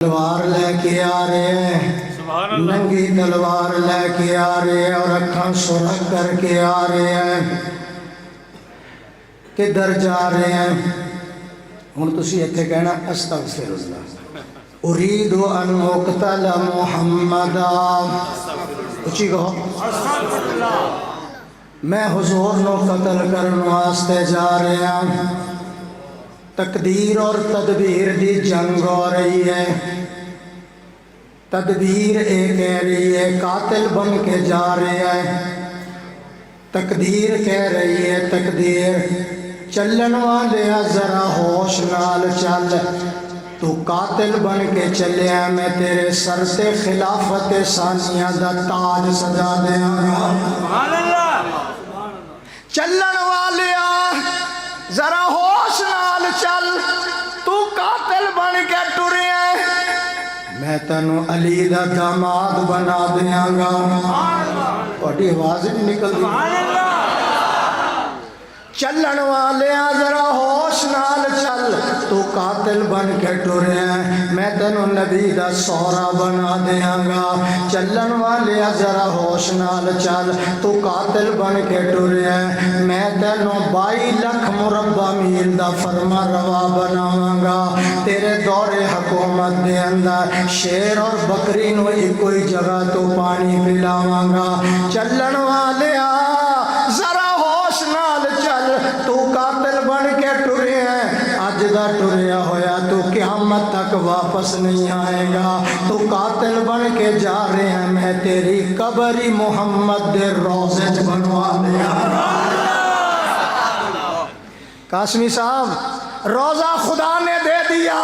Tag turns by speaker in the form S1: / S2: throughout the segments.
S1: تلوار لے کے آ رہے ہیں، ننگی تلوار لے کے آ رہے ہیں اور اکھاں سرخ کر کے آ رہے ہیں۔ کدھر جا رہے ہیں؟ ہن تسی ایتھے کہنا استغفر اللہ، اريد ان اقتل محمدا، اچھی کہو میں حضور نو قتل کرن واسطے جا رہے ہیں۔ تقدیر اور تدبیر دی جنگ ہو رہی ہے۔ تدبیر ایک کہہ رہی ہے قاتل بن کے جا رہے ہیں، تقدیر کہہ رہی ہے تقدیر چلن والے ذرا ہوش نال چل، تو قاتل بن کے چلیا میں تیرے سر سے خلافت ثانیہ دا تاج سجا دیاں گا۔ چلن والے ذرا ہوش نال چل، تو قاتل بن کے ٹرے میں تینوں علی دا داماد بنا دیاں گا۔ تھوڑی آواز نہیں نکل رہی۔ چلن والے ذرا ہوش نال چل، تو قاتل بن کے ٹرے میں تینوں نبی دا سورا بنا دیاں گا۔ چلن والے ذرا ہوش نال چل، تو قاتل بن کے ٹرے میں تینوں 22 لکھ مربع میل دا فرما روا بناواں گا۔ تیرے دور حکومت دے اندر شیر اور بکری نو کوئی جگہ تو پانی پلاواں گا۔ چلن والے ذرا ہوش نال چل، تو قاتل بن کے ٹرے ہیں، اج دا ٹریا ہویا تو قیامت تک واپس نہیں آئے گا۔ تو قاتل بن کے جا رہے ہیں، میں تیری قبر ہی محمد دے روضے چ بنوا دیا۔ قاسمی صاحب روزہ خدا نے دے دیا،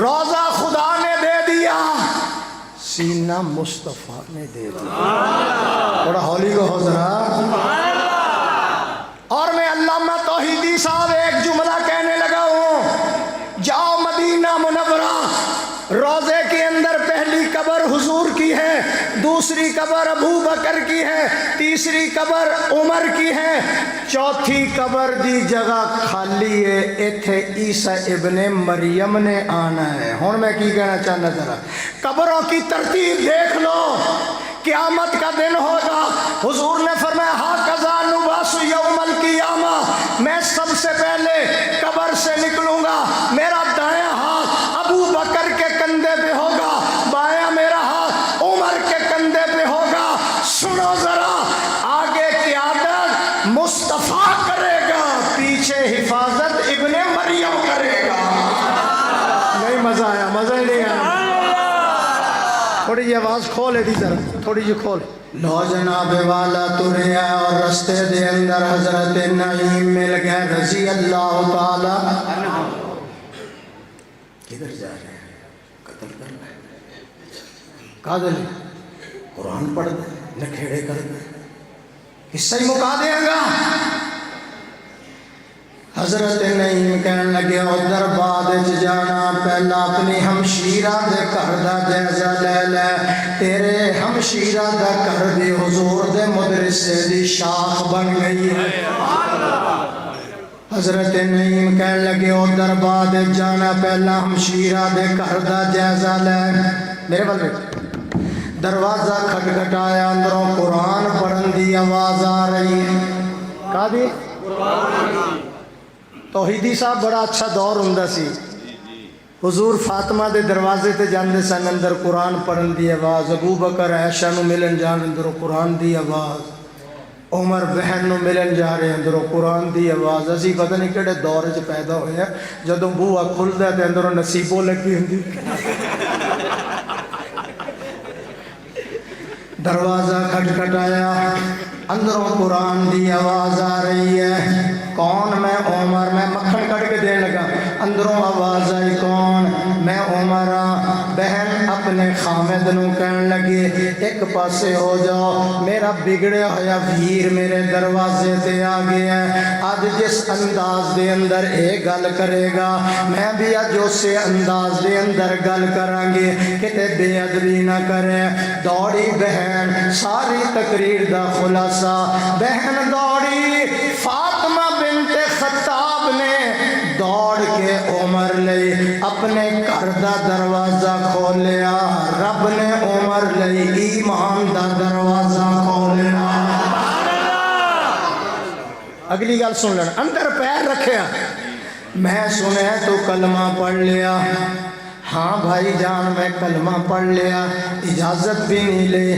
S1: روزہ خدا نے دے دیا، سینہ مصطفیٰ نے دے دیا۔ تھوڑا ہولی کو ہو ذرا۔ اور میں علامہ توحیدی صاحب ایک جملہ کہنے لگا ہوں، جاؤ مدینہ منورہ، روزے کے اندر پہلی قبر حضور کی ہے، دوسری قبر ابو بکر کی ہے، تیسری قبر عمر کی ہے، چوتھی قبر دی جگہ خالی ہے، ایتھے عیسیٰ ابن مریم نے آنا ہے۔ ہن میں کی کہنا چاہنا ذرا قبروں کی ترتیب دیکھ لو، قیامت کا دن ہوگا۔ حضور نے فرمایا ہاکذا نبعث یوم القیامہ، میں سب سے پہلے قبر سے نکلوں گا، میرا دایاں ہاتھ ابو بکر کے کندھے پہ ہوگا، بایاں میرا ہاتھ عمر کے کندھے پہ ہوگا۔ سنو ذرا، آگے قیادت مصطفیٰ کرے گا، پیچھے حفاظت ابن مریم کرے گا۔ نہیں مزہ آیا؟ مزہ ہی نہیں آیا؟ تھوڑی جی آواز کھولے دی ذرا، تھوڑی جی کھول۔ لو جناب والا تریا اور رستے دے اندر حضرت نعیم مل گئے رضی اللہ تعالی۔ کدھر جا رہے ہیں؟ قتل کرنا ہے۔ قاتل قرآن پڑھ دے، نکھیڑے کر دے، حصہ ہی مکا دیں گا۔ حضرت نعیم کہنے لگے ادھر بعد جانا، پہلا اپنی ہمشیرہ دے گھر دا جائزہ لے لے، تیرے ہمشیرہ دا گھر دی حضور دے مدرسے دی شاخ بن گئی ہے۔ حضرت نعیم کہنے لگے ادھر بعد جانا، پہلا ہمشیرہ دے گھر دا جائزہ لے۔ میرے بل دروازہ کھٹکھٹایا، اندروں قرآن پڑھن دی آواز آ رہی ہے۔ کہا دی توحیدی صاحب بڑا اچھا دور ہوندا سی، حضور فاطمہ دے دروازے تے جاندے سن، اندر قرآن پڑھن دی آواز، ابو بکر عائشہ نو ملن جان اندر قرآن دی آواز، عمر بہن نو ملن جا رہے اندر قرآن دی آواز۔ اسی پتہ نہیں کہڑے دور وچ پیدا ہوئے ہیں، جدوں بوہا کھلدا تے اندروں نصیبوں لگی ہوندی۔ دروازہ کھٹکھٹایا، اندروں قرآن دی آواز آ رہی ہے۔ کون؟ میں عمر، میں مکھن کٹ کے دین لگا، اندروں آواز آئی کون؟ میں عمر۔ بہن اپنے خامد نو کہن لگے ایک پاسے ہو جاؤ، میرا بگڑیا ہویا ویر میرے دروازے تے آ گیا ہے، آج جس انداز دے اندر اے گل کرے گا میں بھی آج اسے انداز دے اندر گل کریں گے، کتے بے ادبی نہ کرے۔ دوڑی بہن، ساری تقریر دا خلاصہ، بہن دوڑی فاطمہ بنت رب نے کردہ دروازہ کھولیا، رب نے عمر لئی ایمان دا دروازہ کھولیا۔ اگلی گل سن لینا، اندر پیر رکھیا، میں سنیا تو کلمہ پڑھ لیا۔ ہاں بھائی جان میں کلمہ پڑھ لیا، اجازت بھی نہیں لے۔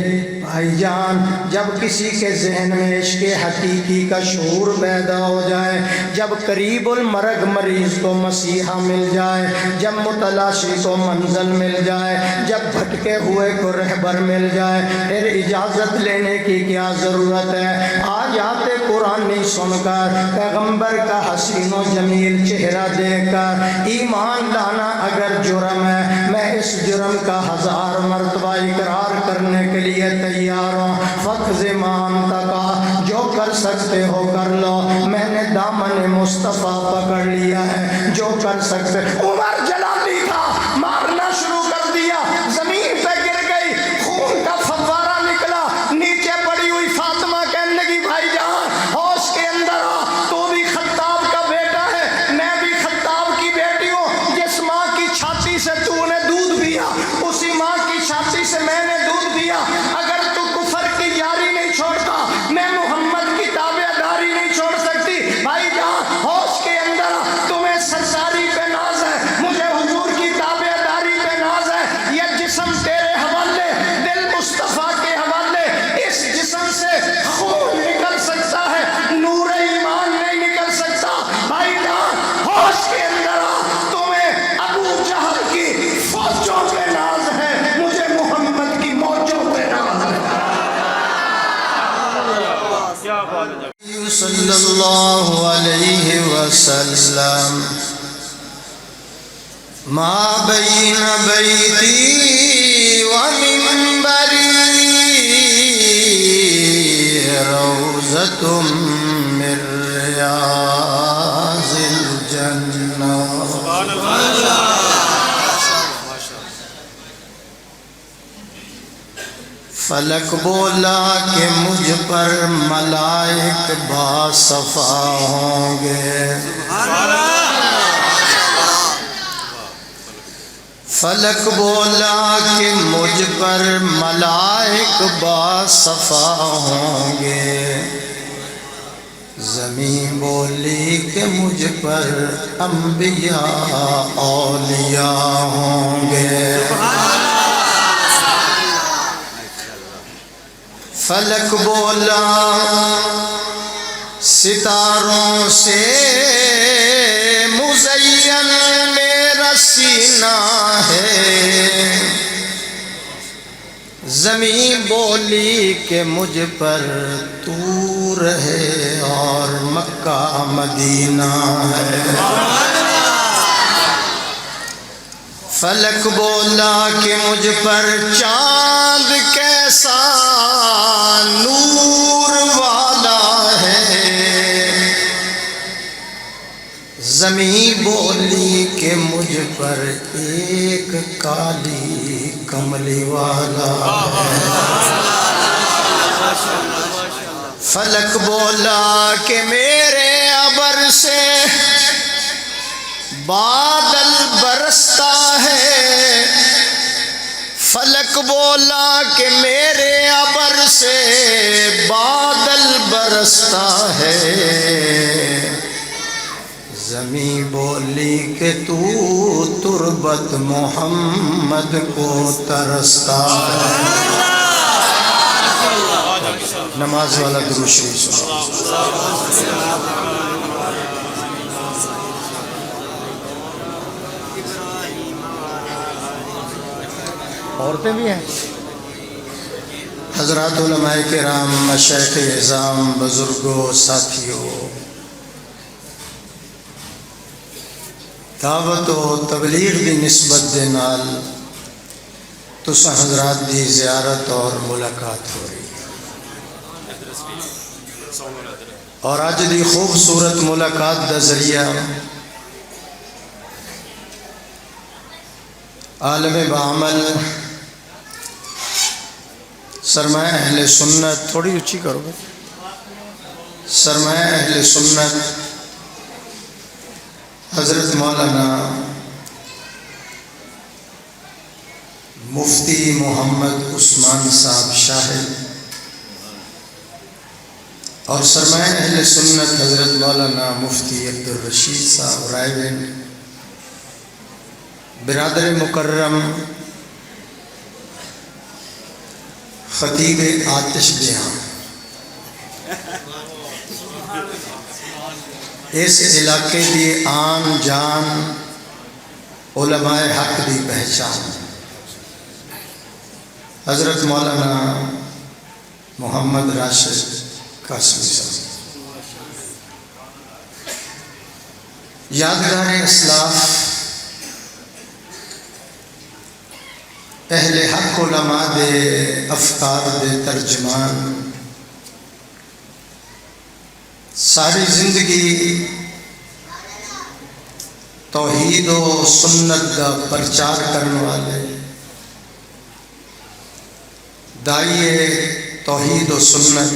S1: بھائی جان جب کسی کے ذہن میں عشق حقیقی کا شعور پیدا ہو جائے، جب قریب المرگ مریض کو مسیحا مل جائے، جب متلاشی کو منزل مل جائے، جب بھٹکے ہوئے کو رہبر مل جائے، پھر اجازت لینے کی کیا ضرورت ہے؟ آیات قرآنی سن کر، پیغمبر کا حسین و جمیل چہرہ دیکھ کر ایمان لانا اگر جرم ہے، میں اس جرم کا 1000 مرتبہ اقرار کرنے کے لیے تیار ہوں۔ فقض مان تقا، جو کر سکتے ہو کر لو، میں نے دامن مصطفیٰ پکڑ لیا ہے، جو کر سکتے۔ عمر جلالی تھا، مارنا شروع کر دیا، زمین پہ گر گئی، خون کا فوارہ نکلا، نیچے پڑی ہوئی فاطمہ کہنے لگی بھائی جان ہوش کے اندر آ، تو بھی خطاب کا بیٹا ہے، میں بھی خطاب کی بیٹی ہوں، جس ماں کی چھاتی سے تو نے دودھ پیا، اسی ماں کی چھاتی سے میں نے دودھ پیا، اگر تو کفر کی یاری نہیں چھوڑتا، میں محمد کی تابع داری نہیں چھوڑ سکتی۔ بھائی جان ہوش کے اندر آ، تمہیں سرداری پہ ناز ہے، مجھے حضور کی تابع داری پہ ناز ہے، یہ جسم تیرے حوالے، دل مصطفیٰ کے حوالے، اس جسم سے خون نکل سکتا ہے، نور ایمان نہیں نکل سکتا۔ بھائی جان ہوش کے اندر آ، تمہیں ابو جہل کی فوجوں پہ ناز ہے، مجھے محمد کی موجوں پہ ناز ہے۔ صلی اللہ علیہ وسلم ما بین بیتی و منبری روضۃ من ریاض الجنہ۔ فلک بولا کہ مجھ پر ملائک باصفا ہوں گے، فلک بولا کہ مجھ پر ملائک باصفا ہوں گے، زمین بولی کہ مجھ پر انبیاء اولیاء ہوں گے۔ فلک بولا ستاروں سے مزین میرا سینہ ہے، زمین بولی کہ مجھ پر طور ہے اور مکہ مدینہ ہے۔ فلک بولا کہ مجھ پر چاند کیسا نور والا ہے، زمین بولی کہ مجھ پر ایک کالی کملی والا ہے۔ فلک بولا کہ میرے ابر سے بادل برستا ہے، فلک بولا کہ میرے ابر سے بادل برستا ہے، زمین بولی کہ تو تربت محمد کو ترستا ہے۔ نماز والا درود شریف۔ عورتیں بھی ہیں، حضرات علماء کرام، مشائخ اعظام، بزرگوں، ساتھیوں، دعوت و تبلیغ دی نسبت دے نال تساں حضرات دی زیارت اور ملاقات ہو رہی ہے، اور اج دی خوبصورت ملاقات دا ذریعہ عالم بعمل سرمایہ اہل سنت، تھوڑی اچھی کرو گے، سرمایہ اہل سنت حضرت مولانا مفتی محمد عثمان صاحب شاہد اور سرمایہ اہل سنت حضرت مولانا مفتی عبدالرشید صاحب رائے بند، برادر مکرم خطیب آتش بیاں، اس علاقے دی آن جان علماء حق دی پہچان حضرت مولانا محمد راشد قاسمی صاحب، یادگار اسلاف اہل حق علماء دے افکار دے ترجمان، ساری زندگی توحید و سنت دا پرچار کرنے والے داعیے توحید و سنت،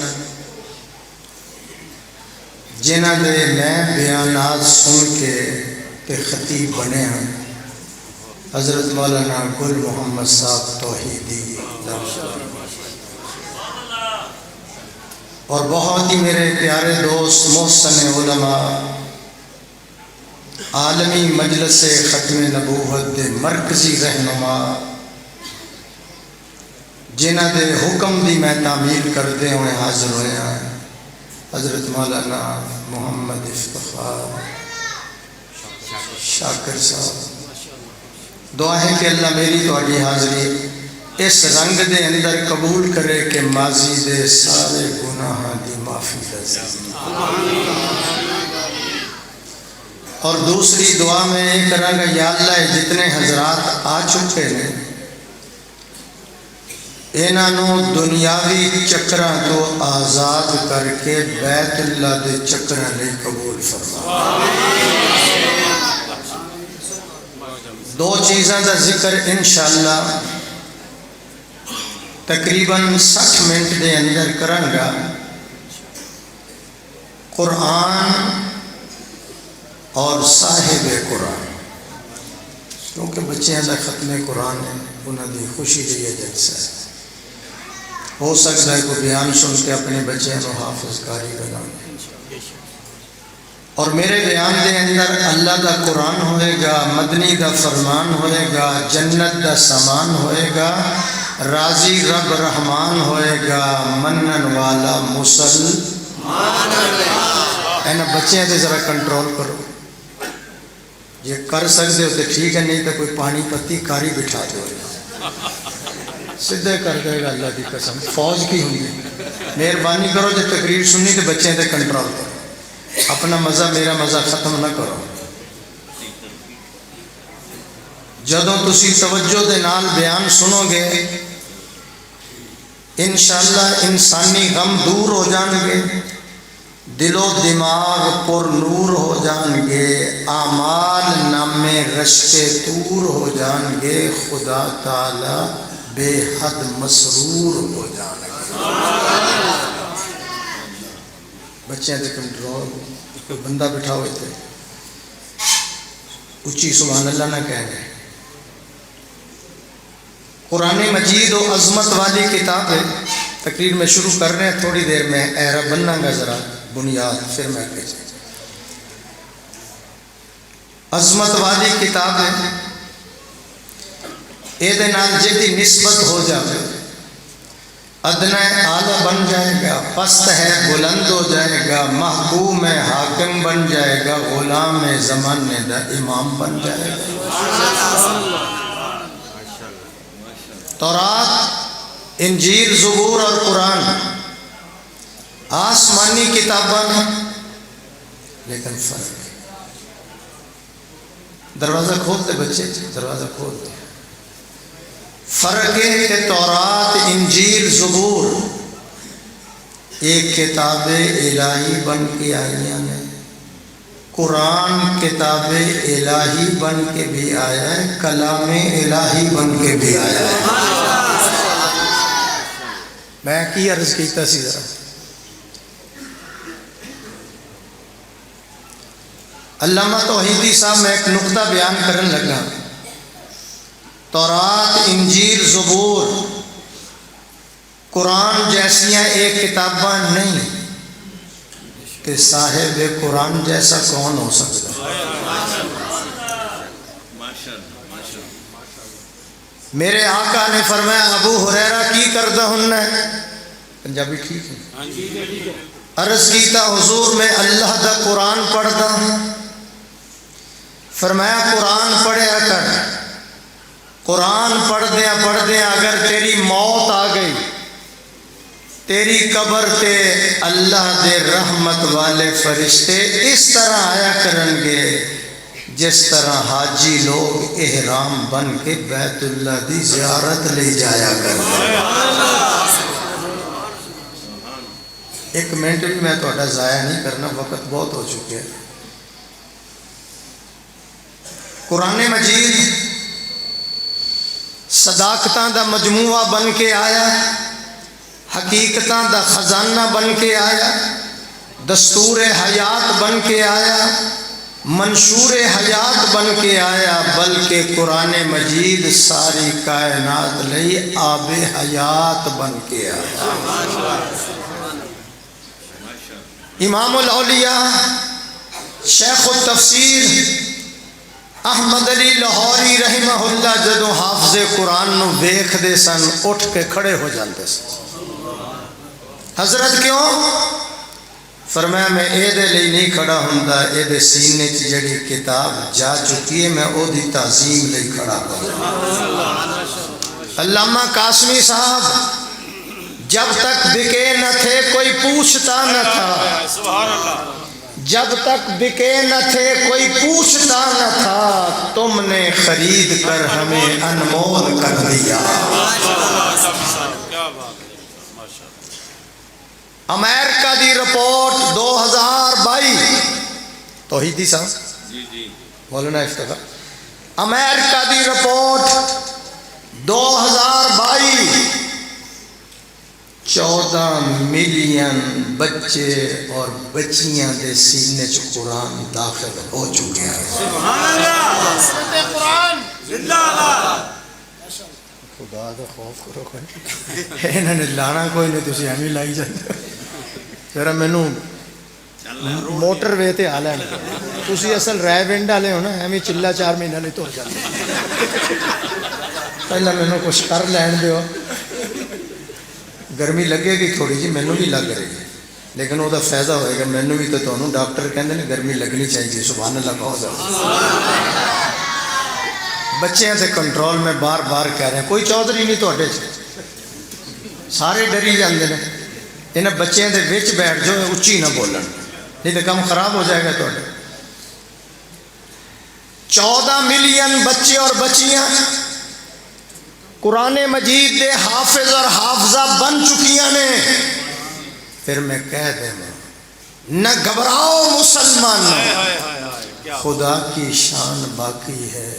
S1: جنہاں دے میں بیانات سن کے تے خطیب بنے ہیں حضرت مولانا گل محمد صاحب توحیدی، اور بہت ہی میرے پیارے دوست محسن علماء عالمی مجلس ختم نبوت دے مرکزی رہنما، جنہ دے حکم دی میں تعمیل کردے ہوئے حاضر ہوئے ہیں حضرت مولانا محمد افتخار شاکر صاحب، دعا ہے کہ اللہ میری تواڈی حاضری اس رنگ دے اندر قبول کرے کہ ماضی دے سارے گناہ دی معافی دے، اور دوسری دعا میں یہ کروں گا، یا اللہ جتنے حضرات آ چکے ہیں انہوں دنیاوی چکراں تو آزاد کر کے بیت اللہ دے چکراں لئے قبول فرما۔ دو چیزاں دا ذکر انشاءاللہ تقریباً 60 منٹ دے اندر کروں گا۔ قرآن اور صاحب قرآن، کیونکہ بچیاں دا ختم قرآن ہے، انہوں دی خوشی دی یہ جلسہ ہے، ہو سکتا ہے کوئی بیان سن کے اپنے بچیاں کو حافظ کاری بنائیں، اور میرے بیان دے اندر اللہ دا قرآن ہوئے گا، مدنی دا فرمان ہوئے گا، جنت دا سامان ہوئے گا، راضی رب رحمان ہوئے گا، منن والا مسلمان۔ اینا بچیاں دے ذرا کنٹرول کرو، یہ کر سکتے ہو تو ٹھیک ہے، نہیں تو کوئی پانی پتی کاری بٹھا دو، سدھے کر دے گا اللہ دی قسم، فوج کی ہوئی ہے۔ مہربانی کرو جب تقریر سننی تو بچے تے کنٹرول کرو، اپنا مزہ میرا مزہ ختم نہ کرو۔ جدوں تسی توجہ دے نال بیان سنو گے انشاءاللہ انسانی غم دور ہو جان گے، دل و دماغ پر نور ہو جان گے، اعمال نامے رشتے طور ہو جان گے، خدا تعالی بے حد مسرور ہو جان گے۔ بچے دے کنٹرول، کوئی بندہ بٹھا ہوئے تھے اچھی سبحان اللہ نہ کہہ گئے۔ قرآن مجید و عظمت والی کتاب ہے، تقریر میں شروع کر رہے ہیں، تھوڑی دیر میں ایرا بننا گا ذرا بنیاد، پھر میں کہہ جائیں۔ عظمت والی کتاب ہے، اے دے نال جدی نسبت ہو جائے ادنا اعلیٰ بن جائے گا، پست ہے بلند ہو جائے گا، محکوم ہے حاکم بن جائے گا، غلام زمانے دا امام بن جائے گا۔ تورات، انجیل، زبور اور قرآن آسمانی کتاباں، لیکن فرق ہے۔ دروازہ کھولتے بچے، دروازہ کھولتے، فرق ہے کہ تورات، انجیل، زبور ایک کتاب الہی بن کے آئی ہیں، قرآن کتاب الہی بن کے بھی آیا ہے، کلام الہی بن کے بھی آیا ہے۔ میں کی عرض کیتا سی ذرا، علامہ توحیدی صاحب میں ایک نقطہ بیان کرن لگا، تورات، انجیل، زبور، قرآن جیسیاں ایک کتاباں نہیں کہ صاحب قرآن جیسا کون ہو سکتا ہے؟ میرے آقا نے فرمایا ابو ہریرہ کی کردہ ہن ہے، پنجابی ٹھیک ہے، عرض کیتا حضور میں اللہ دا قرآن پڑھتا ہوں۔ فرمایا قرآن پڑھیا کر، قرآن پڑھدیا اگر تیری موت آ گئی، تیری قبر تے اللہ دے رحمت والے فرشتے اس طرح آیا کرن گے جس طرح حاجی لوگ احرام بن کے بیت اللہ دی زیارت لے جایا کرتے۔ ایک منٹ بھی میں تھوڑا ضائع نہیں کرنا، وقت بہت ہو چکے ہیں۔ قرآن مجید صداقتاں دا مجموعہ بن کے آیا، حقیقتاں دا خزانہ بن کے آیا، دستور حیات بن کے آیا، منشور حیات بن کے آیا، بلکہ قرآن مجید ساری کائنات لئی آب حیات بن کے آیا۔ امام الاولیاء شیخ التفسیر احمد علی لاہوری رحمہ اللہ جدوں حافظ قرآن نو ویکھ دے سن اٹھ کے کھڑے ہو جاندے سن۔ حضرت کیوں؟ فرمایا میں اے دے لئی نہیں کھڑا ہوندا، اے دے سینے چ جڑی کتاب جا چکی ہے میں او دی تعظیم لئی کھڑا ہوں۔ علامہ قاسمی صاحب جب تک بکے نہ تھے کوئی پوچھتا نہ تھا، جب تک بکے نہ تھے کوئی پوچھتا نہ تھا، تم نے خرید کر ہمیں انمول کر دیا۔ امریکہ دی رپورٹ 2022 توحیدی صاحب مولانا افتخار، امریکہ دی رپورٹ 2022 14 ملین بچے اور بچیاں دے سینے چ قرآن داخل ہو چکے ہیں۔ خدا دا خوف کرو، انہوں نے لانا کوئی نہیں، تسی ایویں لائی جاندے پھر مینوں موٹر وے تے آ لین، تسی اصل رائے ونڈ والے ہو نا، ایویں چلا 4 مہینے لئی تر جاندے، پہلا مینوں کچھ کر لین دیو۔ گرمی لگے گی تھوڑی جی، مینوں بھی لگ رہی ہے لیکن وہ فائدہ ہوئے گا مینوں بھی، تو تمہیں ڈاکٹر کہتے ہیں گرمی لگنی چاہیے، سبحان اللہ کہو ذرا۔ بچیاں سے کنٹرول میں بار بار کہہ رہے ہیں، کوئی چودھری نہیں تھوڑے سارے ڈری جاندے نے، انہیں بچیاں دے وچ بیٹھ جاؤ، اچھی نہ بولن نہیں تو کم خراب ہو جائے گا تھوڑے۔ 14 ملین بچے اور بچیاں قرآن مجید دے حافظ اور حافظہ بن چکیاں نے۔ پھر میں کہہ دیں نہ گھبراؤ مسلمان، خدا کی شان باقی ہے،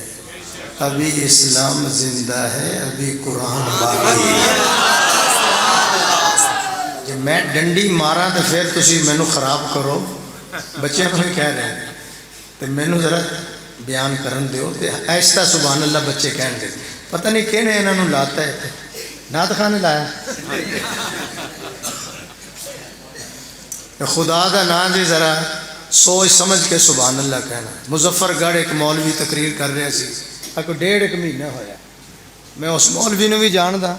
S1: ابھی اسلام زندہ ہے، ابھی قرآن باقی ہے۔ جب میں ڈنڈی مارا تو پھر تسی مینوں خراب کرو، بچے کو ہی کہہ رہے ہیں تو مینوں ذرا بیان کرن دیو، ایسا سبحان اللہ بچے کہن دے، پتہ نہیں کہنے انہوں نے لاتا ہے، نعت خانے لایا۔ خدا دا نام جی ذرا سوچ سمجھ کے سبحان اللہ کہنا۔ مظفر گڑھ ایک مولوی تقریر کر رہے سی، کوئی 1.5 مہینہ ہویا، میں اس مولوی نے بھی جاندا،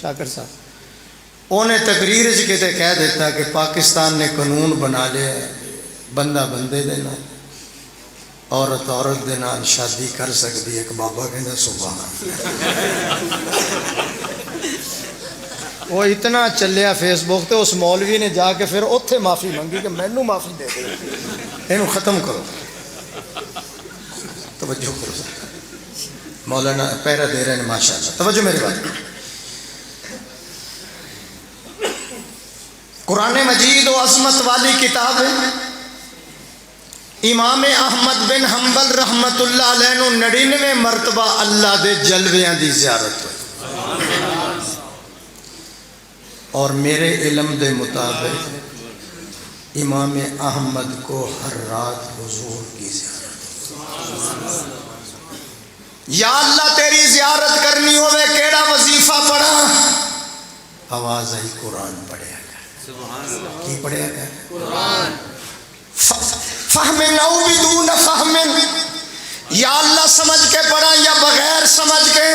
S1: شاکر صاحب، انہیں تقریر کتے کہہ دیتا کہ پاکستان نے قانون بنا لیا بندہ بندے دے نال، عورت عورت دے نال شادی کر سکتی، ایک بابا کہندا سبحان۔ وہ اتنا چلیا فیس بک تے، اس مولوی نے جا کے پھر اوتھے معافی منگی کہ مینوں معافی دے دے، اینو ختم کرو۔ توجہ کرو، مولانا پہرا دے رہے ہیں ماشاءاللہ، توجہ میری بات۔ قرآن مجید و عظمت والی کتاب ہے۔ امام احمد بن حنبل رحمت اللہ علیہ نو 99 مرتبہ اللہ دے جلویاں دی زیارت ہوئی، اور میرے علم دے مطابق امام احمد کو ہر رات حضور کی زیارت ہوئی۔ یا اللہ تیری زیارت کرنی ہوئے کیڑا وظیفہ پڑھا؟ آواز آئی قرآن پڑھیا گیا. کی پڑھیا گیا؟ قرآن. فہم نو بدون فہم، یا اللہ سمجھ کے پڑھا یا بغیر سمجھ کے؟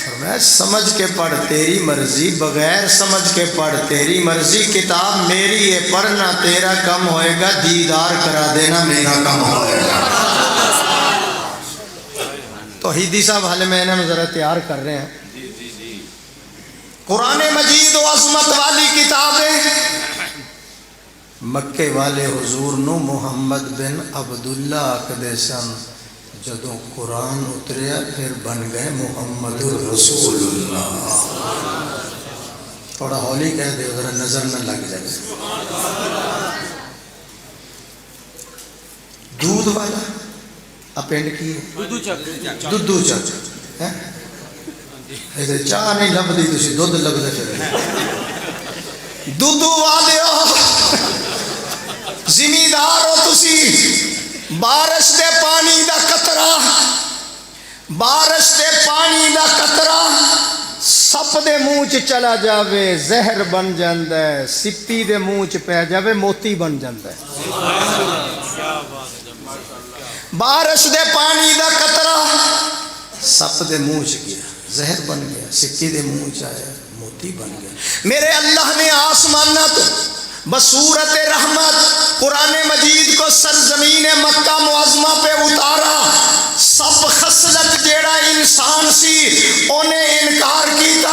S1: فرمایا سمجھ کے پڑھ تیری مرضی، بغیر سمجھ کے پڑھ تیری مرضی. کتاب میری ہے، پڑھنا تیرا کم ہوئے گا، دیدار کرا دینا میرا کم ہوئے گا. توحیدی صاحب حال میں انہیں ذرا تیار کر رہے ہیں. قرآن مجید و عظمت والی کتابیں. مکے والے حضور نو محمد بن عبداللہ آکدے سن، جدوں قرآن اتریا پھر بن گئے محمد رسول اللہ. تھوڑا ہولی کہہ دے ذرا نظر نہ لگ جائے. دودھ والا پنڈ کی دودھو چک چاہ نہیں لبدی تسی دودھ لبدے پھر دودھو والیو زمیندار ہو تسی. بارش دے پانی دا قطرہ، بارش دے پانی دا قطرہ سپ دے منہ چ چلا جاوے زہر بن جاندا ہے، سپی دے منہ چ پہ جاوے موتی بن جاندا ہے. بارش دے پانی دا قطرہ سپ دے منہ چ گیا زہر بن گیا، سپی دے منہ چ آیا موتی بن گیا. میرے اللہ نے آسمانات بصورت رحمت قرآن مجید کو سرزمین مکہ معظمہ پہ اتارا. سب خصلت جیڑا انسان سی انہیں انکار کیتا،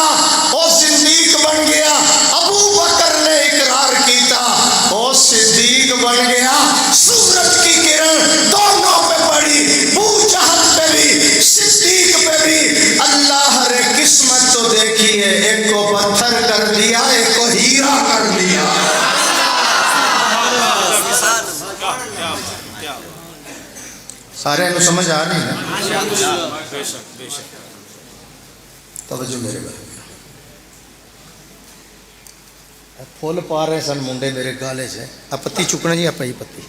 S1: وہ صدیق بن گیا. ابو بکر نے اقرار کیتا، وہ صدیق بن گیا. سورج کی کرن دونوں پہ پڑی، ابو جہل پہ بھی صدیق پہ بھی. اللہ نے قسمت تو دیکھی ہے، ایک کو پتھر کر دیا، ایک کو ہیرا کر دیا. سارے انہوں سمجھ آ رہی ہے؟ توجہ میرے بھائی. پھول پا رہے سن منڈے میرے گالے سے. پتی چکنا جی آپ ہی پتی.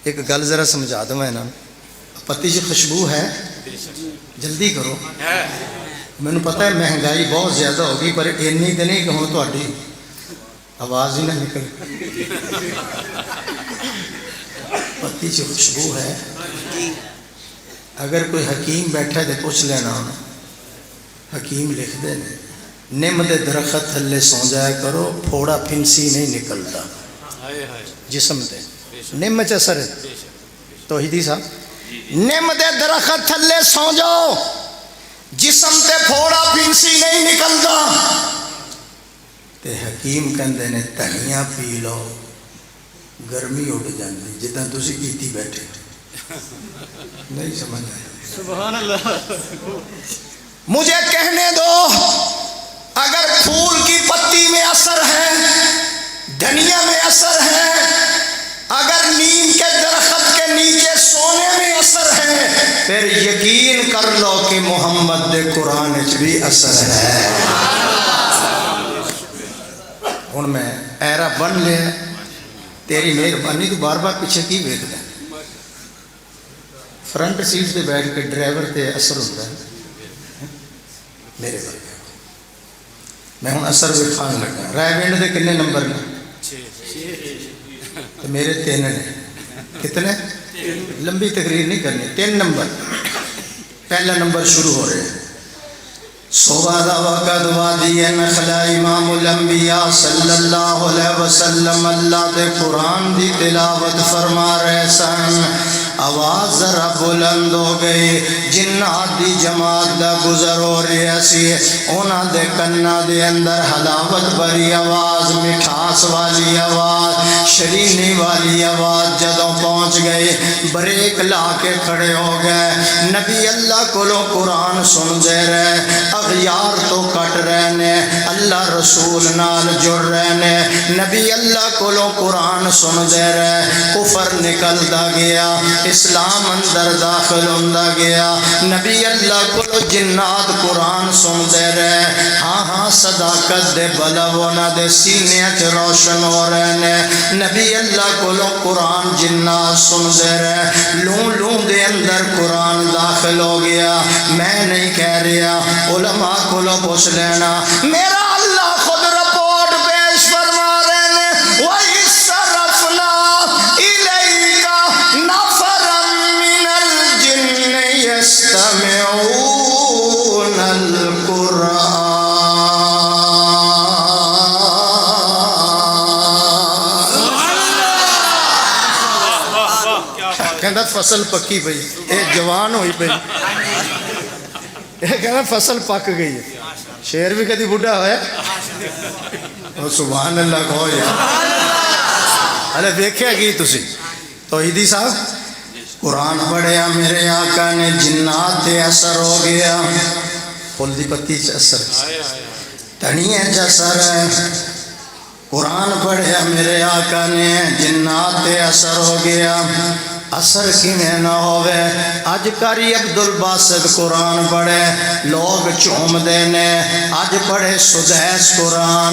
S1: ایک گل ذرا سمجھا دوں انہوں. پتی جی خوشبو ہے، جلدی کرو. مینوں پتہ ہے مہنگائی بہت زیادہ ہوگی، پر اینی تو نہیں کہ ہوں تہاڈی آواز ہی نہ نکل. پتی چ خوشبو ہے. اگر کوئی حکیم بیٹھا تو پوچھ لینا. حکیم لکھ دے نم دے درخت تھلے سو جایا کرو، پھوڑا پھنسی نہیں نکلتا جسم دے. نم چ اثر ہے. توحیدی صاحب نم دے درخت تھلے سو جاؤ، جسم تے پھوڑا پھنسی نہیں نکلتا. تے حکیم کہندے نے دھنیا پی لو، گرمی اڑ جاندی. جداں تسی کیتی بیٹھے نہیں سمجھ آیا. سبحان اللہ. مجھے کہنے دو، اگر پھول کی پتی میں اثر ہے، دھنیا میں اثر ہے، اگر نیم کے درخت کے نیچے سونے میں اثر ہے، پھر یقین کر لو کہ محمد دے قرآن وچ بھی اثر ہے. ہن میں ایرا بن لیا، تیری مہربانی تو بار بار پیچھے کی ویکھدا. فرنٹ سیٹ پہ بیٹھ کے ڈرائیور تے اثر ہوتا ہے میرے بھائی. میں ہوں اثر وکھان لگا. رائے ونڈ دے کنے نمبر نے؟ تو میرے 3 نے. کتنے؟ لمبی تقریر نہیں کرنی. 3 نمبر. پہلا نمبر شروع ہو رہے ہیں. صبح وقت وادی نخلا امام الانبیاء صلی اللہ علیہ وسلم اللہ دے قرآن دی تلاوت فرما رہے سن. آواز ذرا بلند ہو گئی. جنات دی جماعت دا گزر ہو رہی سی. اونا دے کنا دے اندر حلاوت بری آواز، مٹھاس والی آواز، شرینی والی آواز جدوں پہنچ گئی، بریک لا کے کھڑے ہو گئے. نبی اللہ کولوں قرآن سن دے رہے، اغیار تو کٹ رہے نے، اللہ رسول نال جڑ رہے نے. نبی اللہ کولوں قرآن سن دے رہے، کفر نکلدا گیا، اسلام اندر داخل ہوندا گیا. نبی اللہ کو جنات قرآن سن دے رہے. ہاں ہاں صداقت دے بلو انہاں دے سینے وچ روشن ہو رہے نے. نبی اللہ کو قرآن جنات سن دے رہے. لوں لوں دے اندر اندر قرآن داخل ہو گیا. میں نہیں کہہ رہا, علماء کو پوچھ لینا. میرا اللہ خود رپورٹ پیش فرما رہے ہیں, وَإِذْ صَرَفْنَا إِلَيْكَ نَفَرًا مِّنَ الْجِنِّ يَسْتَمِعُونَ الْقُرْآنَ. کہندا فصل پکی پئی, اے جوان ہوئی پئی, کہنا فصل پک گئی ہے. شیر بھی کدی بڑھا ہویا, سبحان اللہ کہو یار. ارے دیکھیا کی تسی توحیدی صاحب قرآن پڑھیا میرے آقا نے, جنات تے اثر ہو گیا. پھل دی پتی چ اثر, تنیے چ اثر ہے. قرآن پڑھیا میرے آقا نے, جنات تے اثر ہو گیا. اثر کیویں نہ ہوئے. اج کاری عبد الباسط قرآن پڑھے لوگ چومدے نے, اج پڑھے سدیس قرآن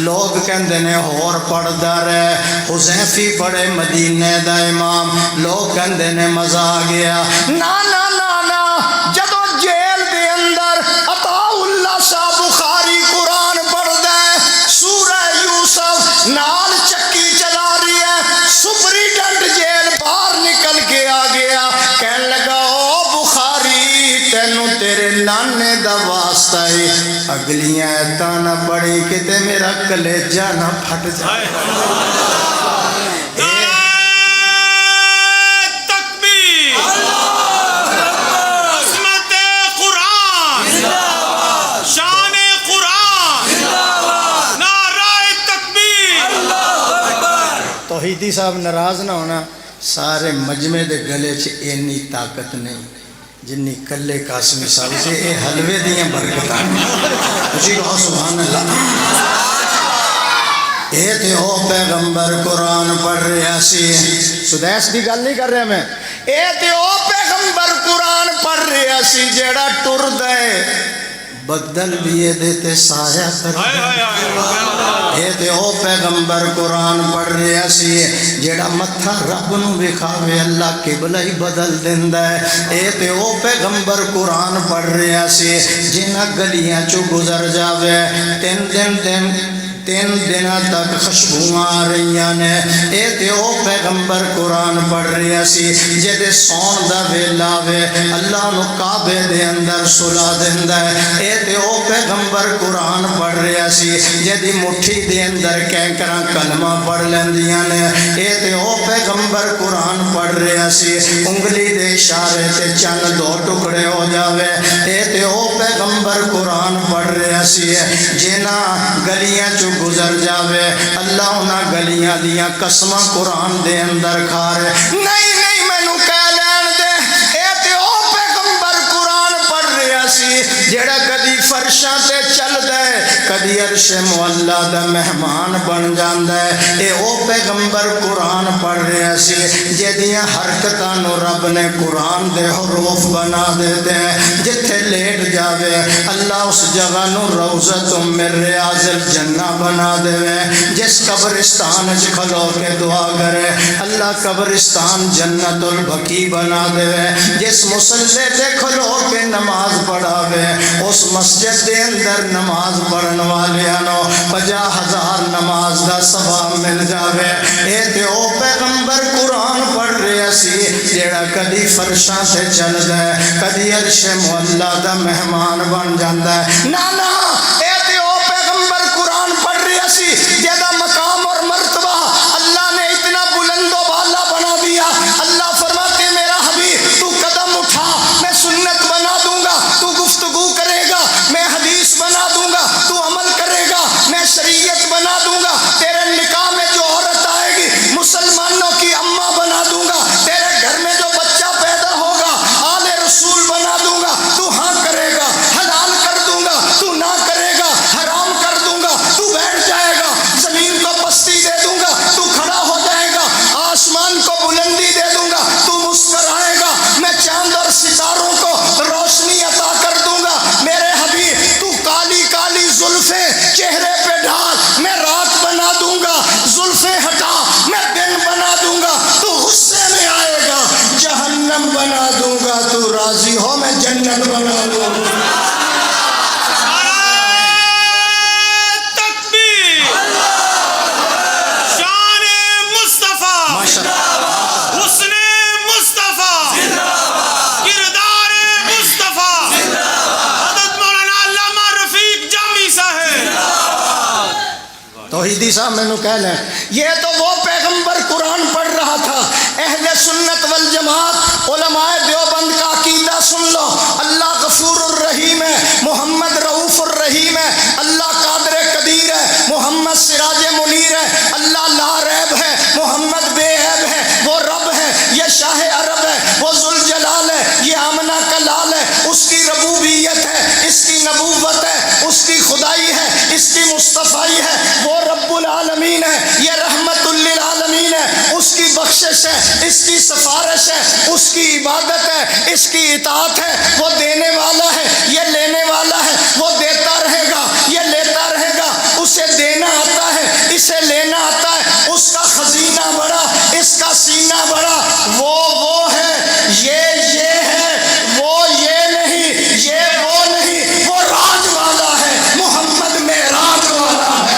S1: لوگ کہندے نے ہور پڑھدا رہے. حذیفی پڑھے مدینے دا امام لوگ کہندے نے مزہ آ گیا. نا نا نا نا, جدوں جیل دے اندر عطا اللہ شاہ بخاری قرآن پڑھدا ہے, سورہ یوسف نال چکی چلا رہی ہے, سپریڈنٹ جیل باہر نکل کے آ گیا, کہنے لگا او بخاری تینوں تیرے لانے دا واسطہ ہے, اگلیاں ایتاں نہ پڑھی کتے میرا کلیجہ نہ پھٹ جائے.
S2: تکبیر, عظمت قرآن, شان قرآن, نعرہ تکبیر.
S1: توحیدی صاحب ناراض نہ ہونا, سارے مجمع دے گلے چ اینی طاقت نہیں جنی کلے قاسمی صاحب سے. اے حلوے دیاں برکتاں. خوشی کہو سبحان اللہ. اے تے او پیغمبر قرآن پڑھ رہا سی, سدیس دی گل نہیں کر رہا میں. اے تے او پیغمبر قرآن پڑھ رہا سی جیڑا ٹردا ہے بدل بھی یہ دیتے سایہ کر. اے تے او پیغمبر قرآن پڑھ رہا سی جیڑا متھا رب نو وکھاوے اللہ قبلہ ہی بدل دیندا ہے. اے تے او پیغمبر قرآن پڑھ رہا سی جنہاں گلیاں چوں گزر جاوے تین دنوں تک خوشبوئاں آ رہی نے. اے تے او پیغمبر قرآن پڑھ رہا سی جدے سون دا ویلا آوے اللہ نو کعبے دے اندر سلا دیندا ہے. اے تے او پیغمبر قرآن پڑھ رہا سی جدی مٹھی دے اندر کینکراں کلمہ پڑھ لیندیاں نے. اے تے او پیغمبر قرآن پڑھ رہا سی انگلی دے اشارے تے چند دو ٹکڑے ہو جاوے. اے تے او پیغمبر قرآن پڑھ رہا سی جنہاں گلیاں چوں گزر جاوے اللہ انہاں گلیاں دیاں قسماں قرآن دے اندر کھا رہے. نہیں نہیں مینوں کہہ لین دے, اے تے او پیغمبر قرآن پڑھ رہا سی جیڑا کدی فرشاں تے چلدا ہے کدی عرش معلا دا مہمان بن جاندا ہے. اے او پیغمبر قرآن پڑھ رہا سی جدیاں حرکتاں نو رب نے قرآن دے حروف بنا دیتے ہیں. جتھے لیٹ جاوے اللہ اس جگہ نو روضۃ من ریاض الجنہ بنا دے. جس قبرستان وچ کھلو کے دعا کرے اللہ قبرستان جنت البقیع بنا دے. جس مصلی تے کھلو کے نماز پڑھاوے اس مسجد دے اندر نماز پڑھن والیاں نو 50,000 نماز دا ثواب مل جاوے. اے تے او پیغمبر قرآن پڑھ رہا سی جیڑا کدی فرشاں تے چلدا ہے کدی عرش معلا دا مہمان بن جاندا ہے. نا نا, اے تے او پیغمبر قرآن پڑھ رہا سی جیدا مقام اور مرتبہ اللہ نے اتنا بلند و بالا بنا دیا. اللہ فرماتے میرا حبیب تو قدم اٹھا میں سنت بنا دوں گا, تو گفتگو کرے گا میں حدیث بنا دوں گا, تو عمل کرے گا میں شریعت بنا دوں گا, تیرے نکاح میں جو عورت آئے گی مسلمانوں کی اماں بنا دوں گا, تیرے گھر میں جو بچہ پیدا ہوگا آل رسول بنا دوں گا, تو ہاں کرے گا حلال کر دوں گا, تو نہ کرے گا حرام کر دوں گا, تو بیٹھ جائے گا زمین کو پستی دے دوں گا, تو کھڑا ہو جائے گا آسمان کو بلندی دے دوں گا, تو مسکرائے گا میں چاند اور ستاروں کو روشنی عطا کر دوں گا. میرے حبیب تو کالی کالی زلفیں چہرے پہ ڈال میں رات بنا دوں گا, زلفیں ہٹا میں دن بنا دوں گا, تو غصے میں آئے گا جہنم بنا دوں گا. راضی ہو میں جنت بنا لوں. توحیدی صاحب میں نے کہہ لیں یہ تو وہ پیغمبر قرآن پڑھ رہا تھا. اہل سنت والجماعت علماء دیوبند کا عقیدہ سن لو. اللہ غفور الرحیم ہے, محمد رؤوف الرحیم ہے, اللہ قادر قدیر ہے, محمد سراج منیر ہے, اللہ لا ریب ہے, محمد بے عیب ہے, وہ رب ہے, یہ شاہ عرب ہے, وہ ذوالجلال ہے, یہ آمنہ کا لال ہے, اس کی ربوبیت ہے, اس کی نبوت ہے, اس کی خدائی ہے, اس کی مصطفائی ہے, وہ رب العالمین ہے, یہ رحمت للعالمین ہے, اس کی بخشش ہے, اس کی سفارش ہے, اس کی عبادت ہے, اس کی اطاعت ہے, وہ دینے والا ہے, یہ لینے والا ہے, وہ دیتا رہے گا, یہ لیتا رہے گا, اسے دینا آتا ہے, اسے لینا آتا ہے, اس کا خزینہ بڑا, اس کا سینہ بڑا, وہ ہے, یہ ہے, وہ یہ نہیں, یہ وہ نہیں, وہ راج والا ہے, محمد معراج والا ہے.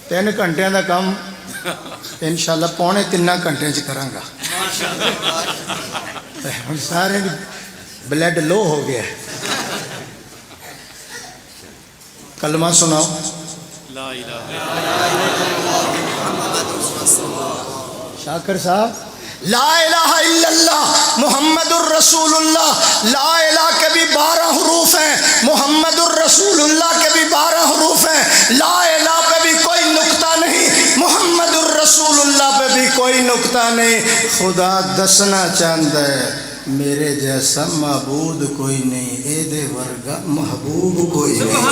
S1: 3 گھنٹے کا کام انشاءاللہ 2.25 گھنٹے کراں گا. ہن سارے بلڈ لو ہو گیا. کلمہ سناؤ. لا الہ شاکر صاحب, لا الہ الا اللہ محمد الرسول اللہ. لا الہ کے بھی 12 حروف ہیں, محمد الرسول اللہ کے بھی 12 حروف ہیں. لا الہ پہ بھی کوئی نقطہ نہیں, محمد الرسول اللہ پہ بھی کوئی نقطہ نہیں. خدا دسنا چاہتا ہے میرے جیسا معبود کوئی نہیں, اے دے ورگا محبوب کوئی نہیں.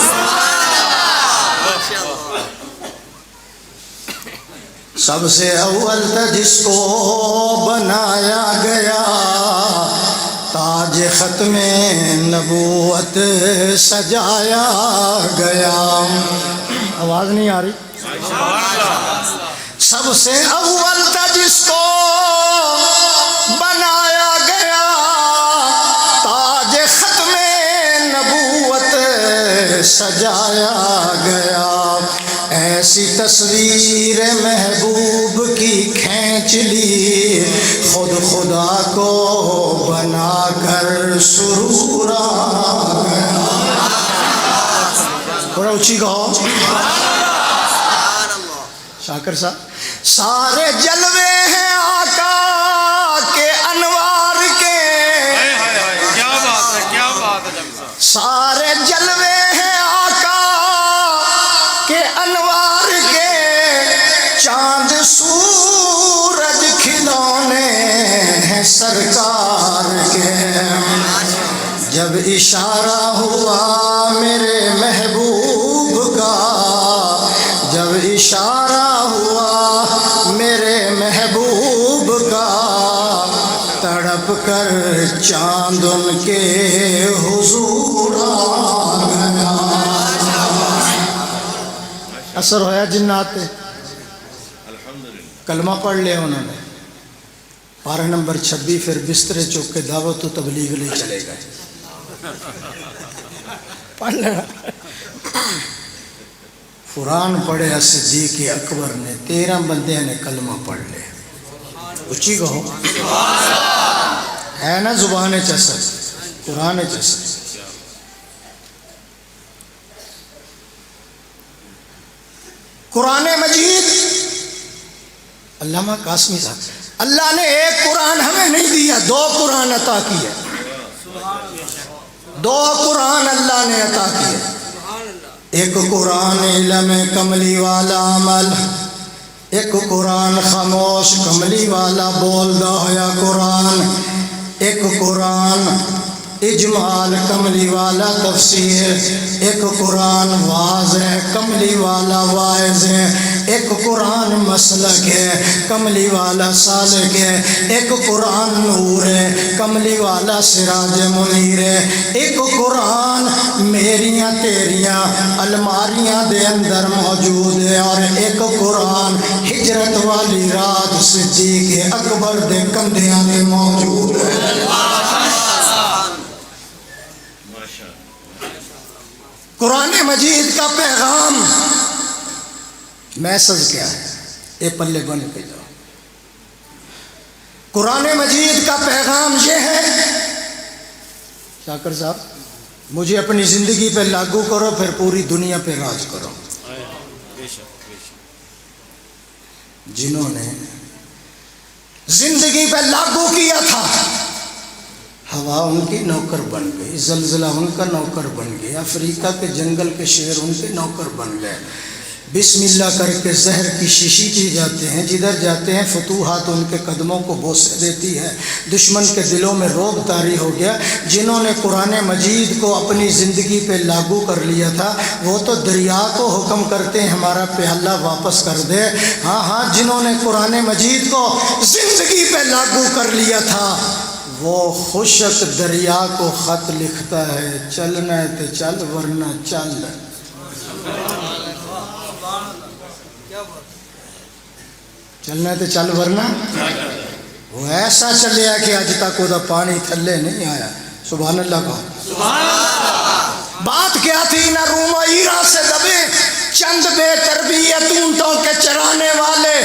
S1: سب سے اول تھا جس کو بنایا گیا, تاج ختم نبوت سجایا گیا. آواز نہیں آ رہی. سب سے اول تھا جس کو بنایا گیا, تاج ختم نبوت سجایا گیا. ایسی تصویر محبوب کی کھینچ لی, خود خدا کو بنا کر سرور آ گیا. تھوڑا اونچی کہو. شاکر صاحب, سارے جلوے ہیں آقا کے انوار کے. کیا بات ہے, کیا بات ہے. سارے جلوے ہیں آقا کے انوار کے, چاند سورج کھلونے ہیں سرکار کے. جب اشارہ ہوا میرے محبوب کا, جب اشارہ ہوا میرے محبوب کا, تڑپ کر چاند ان کے حضور آ گیا. اثر ہویا جنات پہ. کلمہ پڑھ لیا انہوں نے. پارہ نمبر 26 پھر بسترے چوک کے دعوت و تبلیغ لے چلے گئے. پڑھ لینا. قرآن پڑھے صدیق اکبر نے, 13 بندے نے کلمہ پڑھ لے. اچھی کہو. ہے نا زبان چسر, قرآن چسر. قرآن مجید, علامہ قاسمی صاحب, اللہ نے ایک قرآن ہمیں نہیں دیا, 2 قرآن عطا کیے. 2 قرآن اللہ نے عطا کیے. ایک قرآن علم کملی والا عمل, ایک قرآن خاموش کملی والا بولدا ہویا قرآن, ایک قرآن اجمال کملی والا تفسیر, ایک قرآن واضح کملی والا واعظ ہے. ایک قرآن مسلک ہے کملی والا سالک ہے، ایک قرآن نور ہے کملی والا سراج منیر ہے، ایک قرآن میریاں تیریاں الماریاں دے اندر موجود ہے، اور ایک قرآن ہجرت والی رات صدیق اکبر دے کندھیاں میں موجود ہے۔ قرآن مجید کا پیغام میسج کیا ہے؟ اے پلے بن کے جاؤ۔ قرآن مجید کا پیغام یہ ہے، شاکر صاحب مجھے اپنی زندگی پہ لاگو کرو پھر پوری دنیا پہ راج کرو۔ جنہوں نے زندگی پہ لاگو کیا تھا، ہوا ان کی نوکر بن گئی، زلزلہ ان کا نوکر بن گیا، افریقہ کے جنگل کے شیر ان کے نوکر بن گئے۔ بسم اللہ کر کے زہر کی شیشی کی جاتے ہیں، جدھر جاتے ہیں فتوحات ان کے قدموں کو بوسے دیتی ہے، دشمن کے دلوں میں روب طاری ہو گیا۔ جنہوں نے قرآن مجید کو اپنی زندگی پہ لاگو کر لیا تھا وہ تو دریا کو حکم کرتے ہیں ہمارا پیالہ واپس کر دے۔ ہاں جنہوں نے قرآن مجید کو زندگی پہ لاگو کر لیا تھا وہ خشک دریا کو خط لکھتا ہے، چلنا ہے تو چل ورنہ چل۔ چلنا ہے تو چل ورنہ وہ ایسا چلیا کہ اج تک وہ پانی تھلے نہیں آیا۔ سبحان اللہ کہو۔ بات کیا تھی؟ نہ روم و ایران سے دبے چند بے تربیت اونٹوں کے چرانے والے،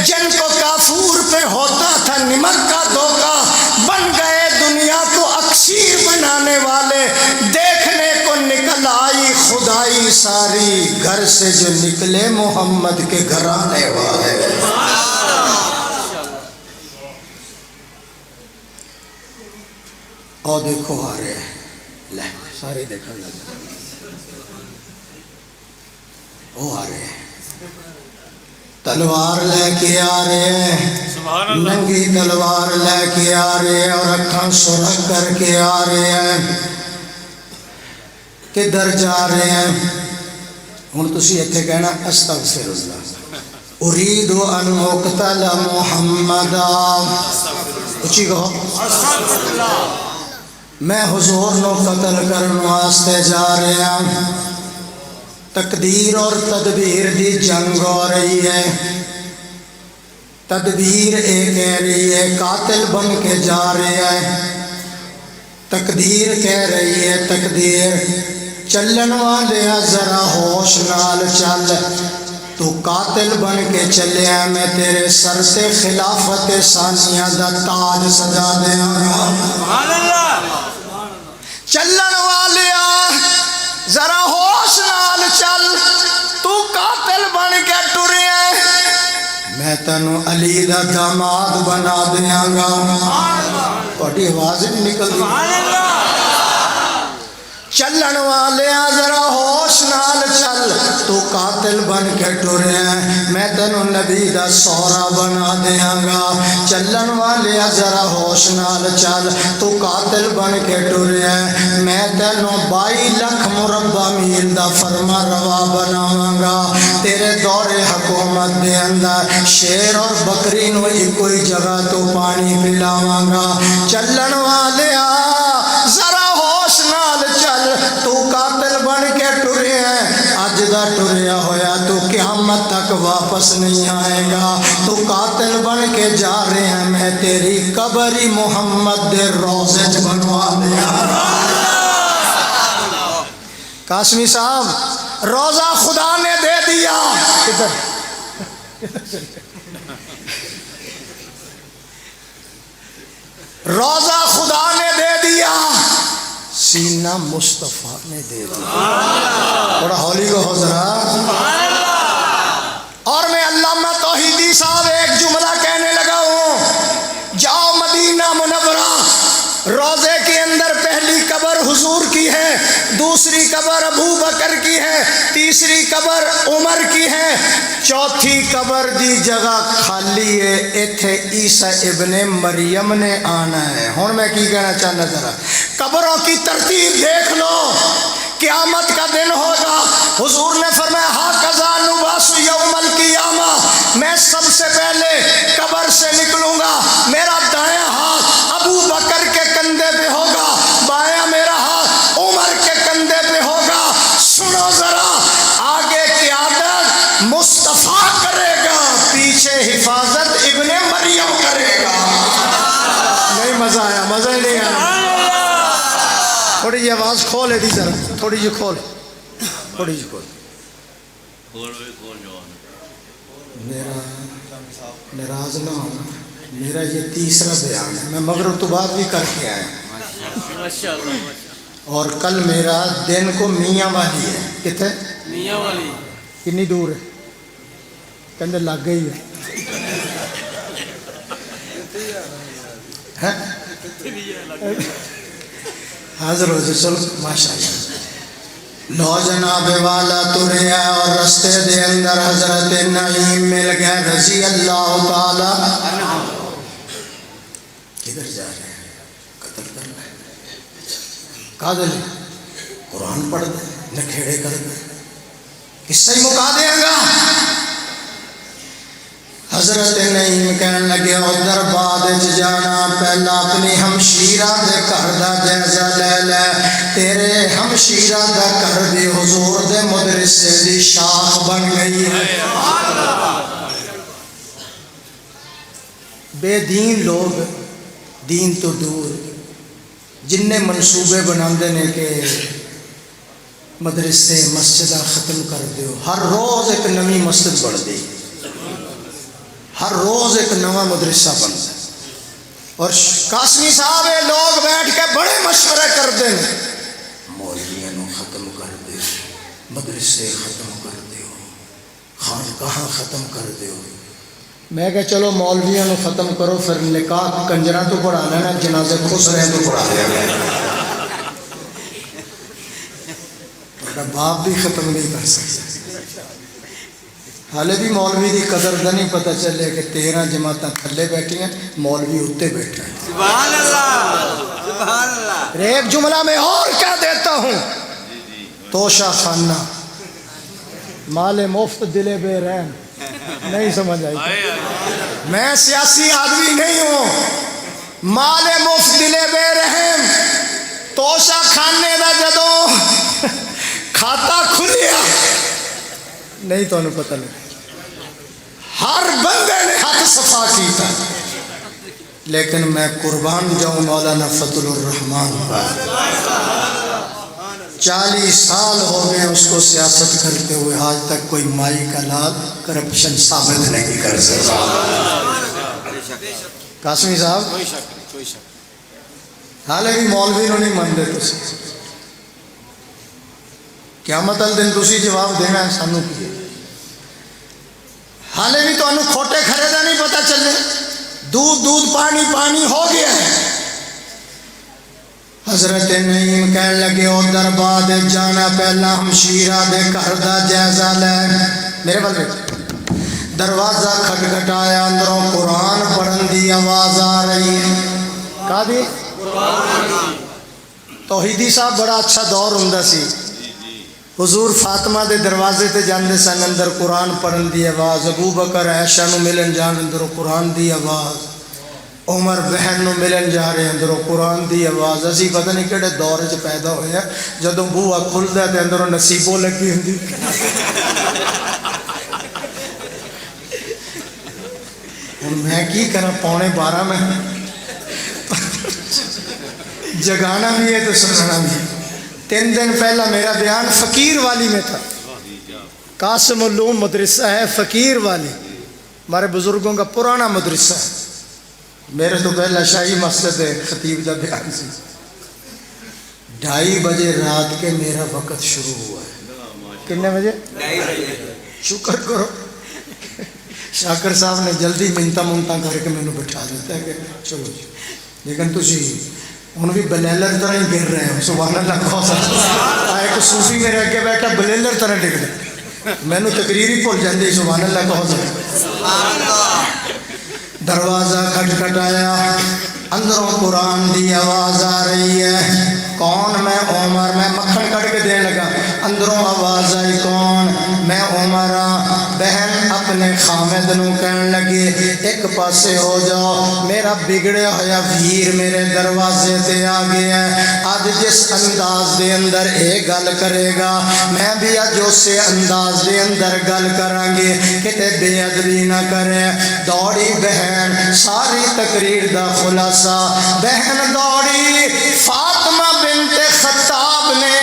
S1: جن کو کافور پہ ہوتا تھا نمک کا دھوکہ، بن گئے دنیا کو اکسیر بنانے والے۔ دیکھنے کو نکل آئی خدائی ساری، گھر سے جو نکلے محمد کے گھرانے والے۔ اور دیکھو آ رہے ہیں، لے سارے دیکھا جاتا وہ آ رہے ہیں، تلوار لے کے آ رہے ہیں، ننگی تلوار لے کے آ رہے ہیں، اور اکھاں سرخ کر کے آ رہے ہیں۔ کدھر جا رہے ہیں؟ ہن تسی ایتھے کہنا استغفر اللہ، اريد ان اقتل محمدا، اچھی کہو، میں حضور نو قتل کرن واسطے جا رہا ہوں۔ تقدیر اور تدبیر دی جنگ ہو رہی ہے۔ تدبیر ایک کہہ رہی ہے قاتل بن کے جا رہا ہے، تقدیر کہہ رہی ہے تقدیر چلن والے ذرا ہوش نال چل، تو قاتل بن کے چلیا میں تیرے سر سے خلافت ثانیہ دا تاج سجا دیاں گا۔ سبحان اللہ۔ چلن والیا ذرا ہوش نال چل، تو قاتل بن کے ٹریا میں تینوں علی دا داماد بنا دیاں گا۔ تھوڑی آواز نہیں نکلتی۔ چلن والیا ذرا ہوش نال چل، تو قاتل بن کے ٹریا میں تینوں نبی دا سورا بنا دیاں گا۔ چلن والیا ذرا ہوش نال چل، تو قاتل بن کے ٹریا میں تینوں 22 لکھ مربع میل دا فرما روا بناواں گا۔ تیرے دور حکومت دے اندر شیر اور بکری نو کوئی جگہ تو پانی پلاواں گا۔ چلن والیا ذرا ہوش نال چل، تو قاتل بن کے ٹریا اج دا ٹریا ہویا تو قیامت تک واپس نہیں آئے گا۔ تو قاتل بن کے جا رہے ہیں میں تیری قبر ہی محمد دے روضے چ بنوا دیا۔ قاسمی صاحب روزہ خدا نے دے دیا، روزہ خدا نے دے دیا، سینہ مصطفیٰ نے دے دیا۔ تھوڑا ہولی کو ہو ذرا۔ اور میں علامہ توحیدی صاحب ایک جملہ کہنے لگا ہوں، جاؤ مدینہ منورہ، روزے کے اندر پہلی قبر حضور کی ہے، دوسری قبر ابو بکر کی ہے، تیسری قبر عمر کی ہے، چوتھی قبر دی جگہ خالی ہے، ایتھے عیسیٰ ابن مریم نے آنا ہے۔ ہن میں کی کہنا چاہنا ذرا قبروں کی ترتیب دیکھ لو، قیامت کا دن ہوگا، حضور نے فرمایا ہاکذا نبعث یوم القیامہ، مصطفیٰ کرے گا، پیچھے حفاظت ابن مریم کرے گا۔ نہیں مزہ آیا؟ مزہ ہی نہیں آیا؟ تھوڑی جی آواز کھول دی ذرا، تھوڑی جی کھول، تھوڑی جی کھول۔ میرا ناراض نہ ہونا، میرا یہ تیسرا بیان ہے، میں مغرب تو بعد بھی کر کے آیا، اور کل میرا دن کو میاں والی ہے۔ کتنے؟ میاں والی۔ کنی دور ہے؟ کہندے لگ گئی ہے۔ حاضر ہو جو، چلو ماشاءاللہ۔ لو جناب والا تریا اور رستے دے اندر حضرت نعیم مل گیا رضی اللہ تعالی۔ کدھر جا رہے ہیں؟ قتل کرنا ہے؟ قاتل قرآن پڑھ دے، نکھیڑے کر دے، قصہ ہی مکا دے گا۔ حضرت نعیم کہنے لگے ادھر بعد جانا، پہلا اپنی ہمشیرہ دے گھر دا جائزہ لے لے، تیرے ہمشیرہ دا گھر بھی حضور دے مدرسے دی شاخ بن گئی ہے۔ بے دین لوگ دین تو دور جن نے منصوبے بناندے نے کہ مدرسے مسجدہ ختم کر دیو، ہر روز ایک نئی مسجد بڑھ دی، ہر روز ایک نواں مدرسہ بنتا ہے۔ اور قاسمی صاحب یہ لوگ بیٹھ کے بڑے مشورے کرتے ہیں، مولویوں کو ختم کر دیو، مدرسے ختم کر دیو، خانقاہ ختم کر دیو۔ میں کہ چلو مولویوں کو ختم کرو، پھر نکاح کنجرا تو پڑھا لینا، جنازے خوش رہے تو پڑھا لینا۔ باپ بھی ختم نہیں کر سکتا۔ حالے بھی مولوی دی قدر دا نہیں پتہ چلے کہ 13 جماعتاں تھلے بیٹھی ہیں، مولوی اتے بیٹھا ہے۔ سبحان اللہ، سبحان اللہ۔ ایک جملہ میں اور کہہ دیتا ہوں، توشہ خانہ مال مفت دل بے رحم، نہیں سمجھ آئی؟ میں سیاسی آدمی نہیں ہوں، مال مفت دل بے رحم توشہ خانے دا جدوں کھاتا کھلیا نہیں تو انہوں پتہ نہیں، ہر بندے نے ہاتھ صفا کیتا، لیکن میں قربان جاؤں مولانا فضل الرحمان پر۔ 40 سال ہو گئے اس کو سیاست کرتے ہوئے، آج تک کوئی مائی کا لال کرپشن ثابت نہیں کر سکتا۔ قاسمی صاحب حالے بھی مولوی نو نہیں مانتے، تسی قیامت والے دن تسی جواب دینا ہے سانو کی؟ حالے بھی تو انہوں کھوٹے کھرے دا نہیں پتہ چلے، دودھ دودھ پانی پانی ہو گیا ہے۔ حضرت نعیم کہنے لگے ادھر بعد جانا، پہلا ہمشیرہ دے گھر دا جائزہ لے۔ میرے بل دروازہ کھٹکھٹایا، اندروں قرآن پڑھن دی آواز آ رہی ہے۔ کہا دی توحیدی صاحب بڑا اچھا دور ہوندا سی، حضور فاطمہ دے دروازے تے جاندے سن، اندر قرآن پڑھن دی آواز، ابو بکر عائشہ نو ملن جان اندروں قرآن دی آواز، عمر بہن نو ملن جا رہے اندروں قرآن دی آواز۔ اسی پتہ نہیں کہڑے دور وچ پیدا ہوئے ہیں، جدوں بوہا کھلدا تے اندروں نصیبوں لگی ہوندی۔ ہن میں کی کراں، 11:15 میں جگانا بھی ہے تو سنانا بھی ہے۔ 3 دن پہلا میرا بیان فقیر والی میں تھا، قاسم علوم مدرسہ ہے فقیر والی، ہمارے بزرگوں کا پرانا مدرسہ ہے۔ میرے تو پہلا شاہی مسجد ہے، خطیب کا بیان سی۔ 2:30 بجے رات کے میرا وقت شروع ہوا ہے۔ کتنے بجے؟ 2:30 بجے۔ شکر کرو شاکر صاحب نے جلدی منتا منتا کر کے میں نے بٹھا دیتا ہے کہ چلو جی، لیکن تسی ہن بھی بلیلر طرح ہی گر رہے ہو۔ سبحان اللہ کہو سچ۔ ایک صوفی میرے اگے بیٹھا بلیلر طرح ڈگ رہا، میں نے تقریر ہی بھول جاندی۔ سبحان اللہ کہو سچ۔ دروازہ کھٹکھٹایا، اندروں قرآن دی آواز آ رہی ہے۔ کون؟ میں عمر۔ میں مکھن کٹ کے دینے لگا، اندروں آواز آئی کون؟ میں عمر۔ بہن اپنے خامد نو کہن لگی ایک پاسے ہو جاؤ، میرا بگڑیا ہوا ویر میرے دروازے تے آ گیا ہے، آج جس انداز دے اندر اے گل کرے گا میں بھی اج اسے انداز دے اندر گل کراں گی کتے بے ادبی نہ کرے۔ دوڑی بہن، ساری تقریر دا خلاصہ بہن دوڑی، فاطمہ بنت خطاب نے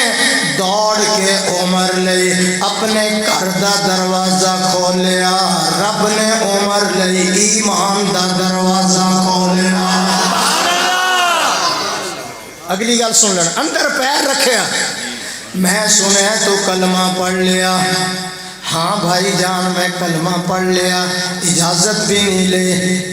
S1: دوڑ کے عمر لئی اپنے گھر دا دروازہ کھولیا، رب نے عمر لئی ایمان دا دروازہ کھولیا۔ اگلی گل سن لینا، اندر پیر رکھیا، میں سنیا تو کلمہ پڑھ لیا۔ ہاں بھائی جان میں کلمہ پڑھ لیا، اجازت بھی نہیں لے۔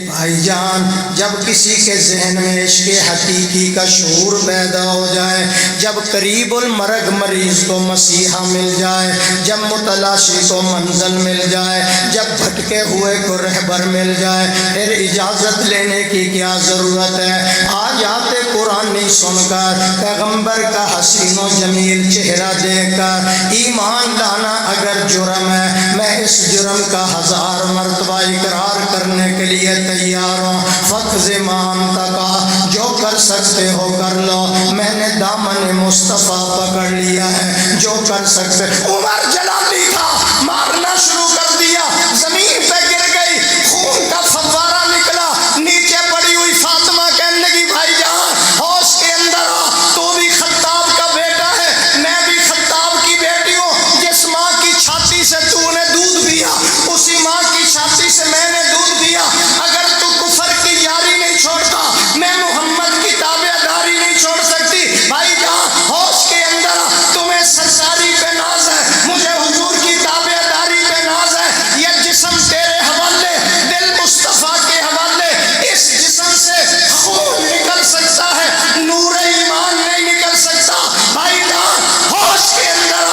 S1: بھائی جان جب کسی کے ذہن میں عشق حقیقی کا شعور پیدا ہو جائے، جب قریب المرگ مریض کو مسیحا مل جائے، جب متلاشی کو منزل مل جائے، جب بھٹکے ہوئے کو رہبر مل جائے، پھر اجازت لینے کی کیا ضرورت ہے؟ آیات قرآنی سن کر پیغمبر کا حسین و جمیل چہرہ دیکھ کر ایمان لانا اگر جرم ہے، میں اس جرم کا 1000 مرتبہ اقرار کرنے کے لیے تیار ہوں۔ فقض مان تقا، جو کر سکتے ہو کر لو، میں نے دامن مصطفیٰ پکڑ لیا ہے، جو کر سکتے۔ عمر جلالی تھا، مارنا شروع کر دیا، زمین پہ گر گئی، خون کا فوارہ نکلا، نیچے پڑی ہوئی فاطمہ کہنے لگی بھائی جان ہوش کے اندر آ، تو بھی خطاب کا بیٹا ہے، میں بھی خطاب کی بیٹی ہوں، جس ماں کی چھاتی سے تو نے دودھ پیا اسی ماں کی چھاتی سے میں نے دودھ پیا، اگر تو کفر کی یاری نہیں چھوڑتا میں محمد کی تابع داری نہیں چھوڑ سکتی۔ بھائی جان ہوش کے اندر تمہیں سرکاری پہ ناز ہے، مجھے حضور کی تابع داری پہ ناز ہے، یہ جسم تیرے حوالے، دل مصطفیٰ کے حوالے، اس جسم سے خون نکل سکتا ہے، نور ایمان نہیں نکل سکتا۔ بھائی جان ہوش کے اندر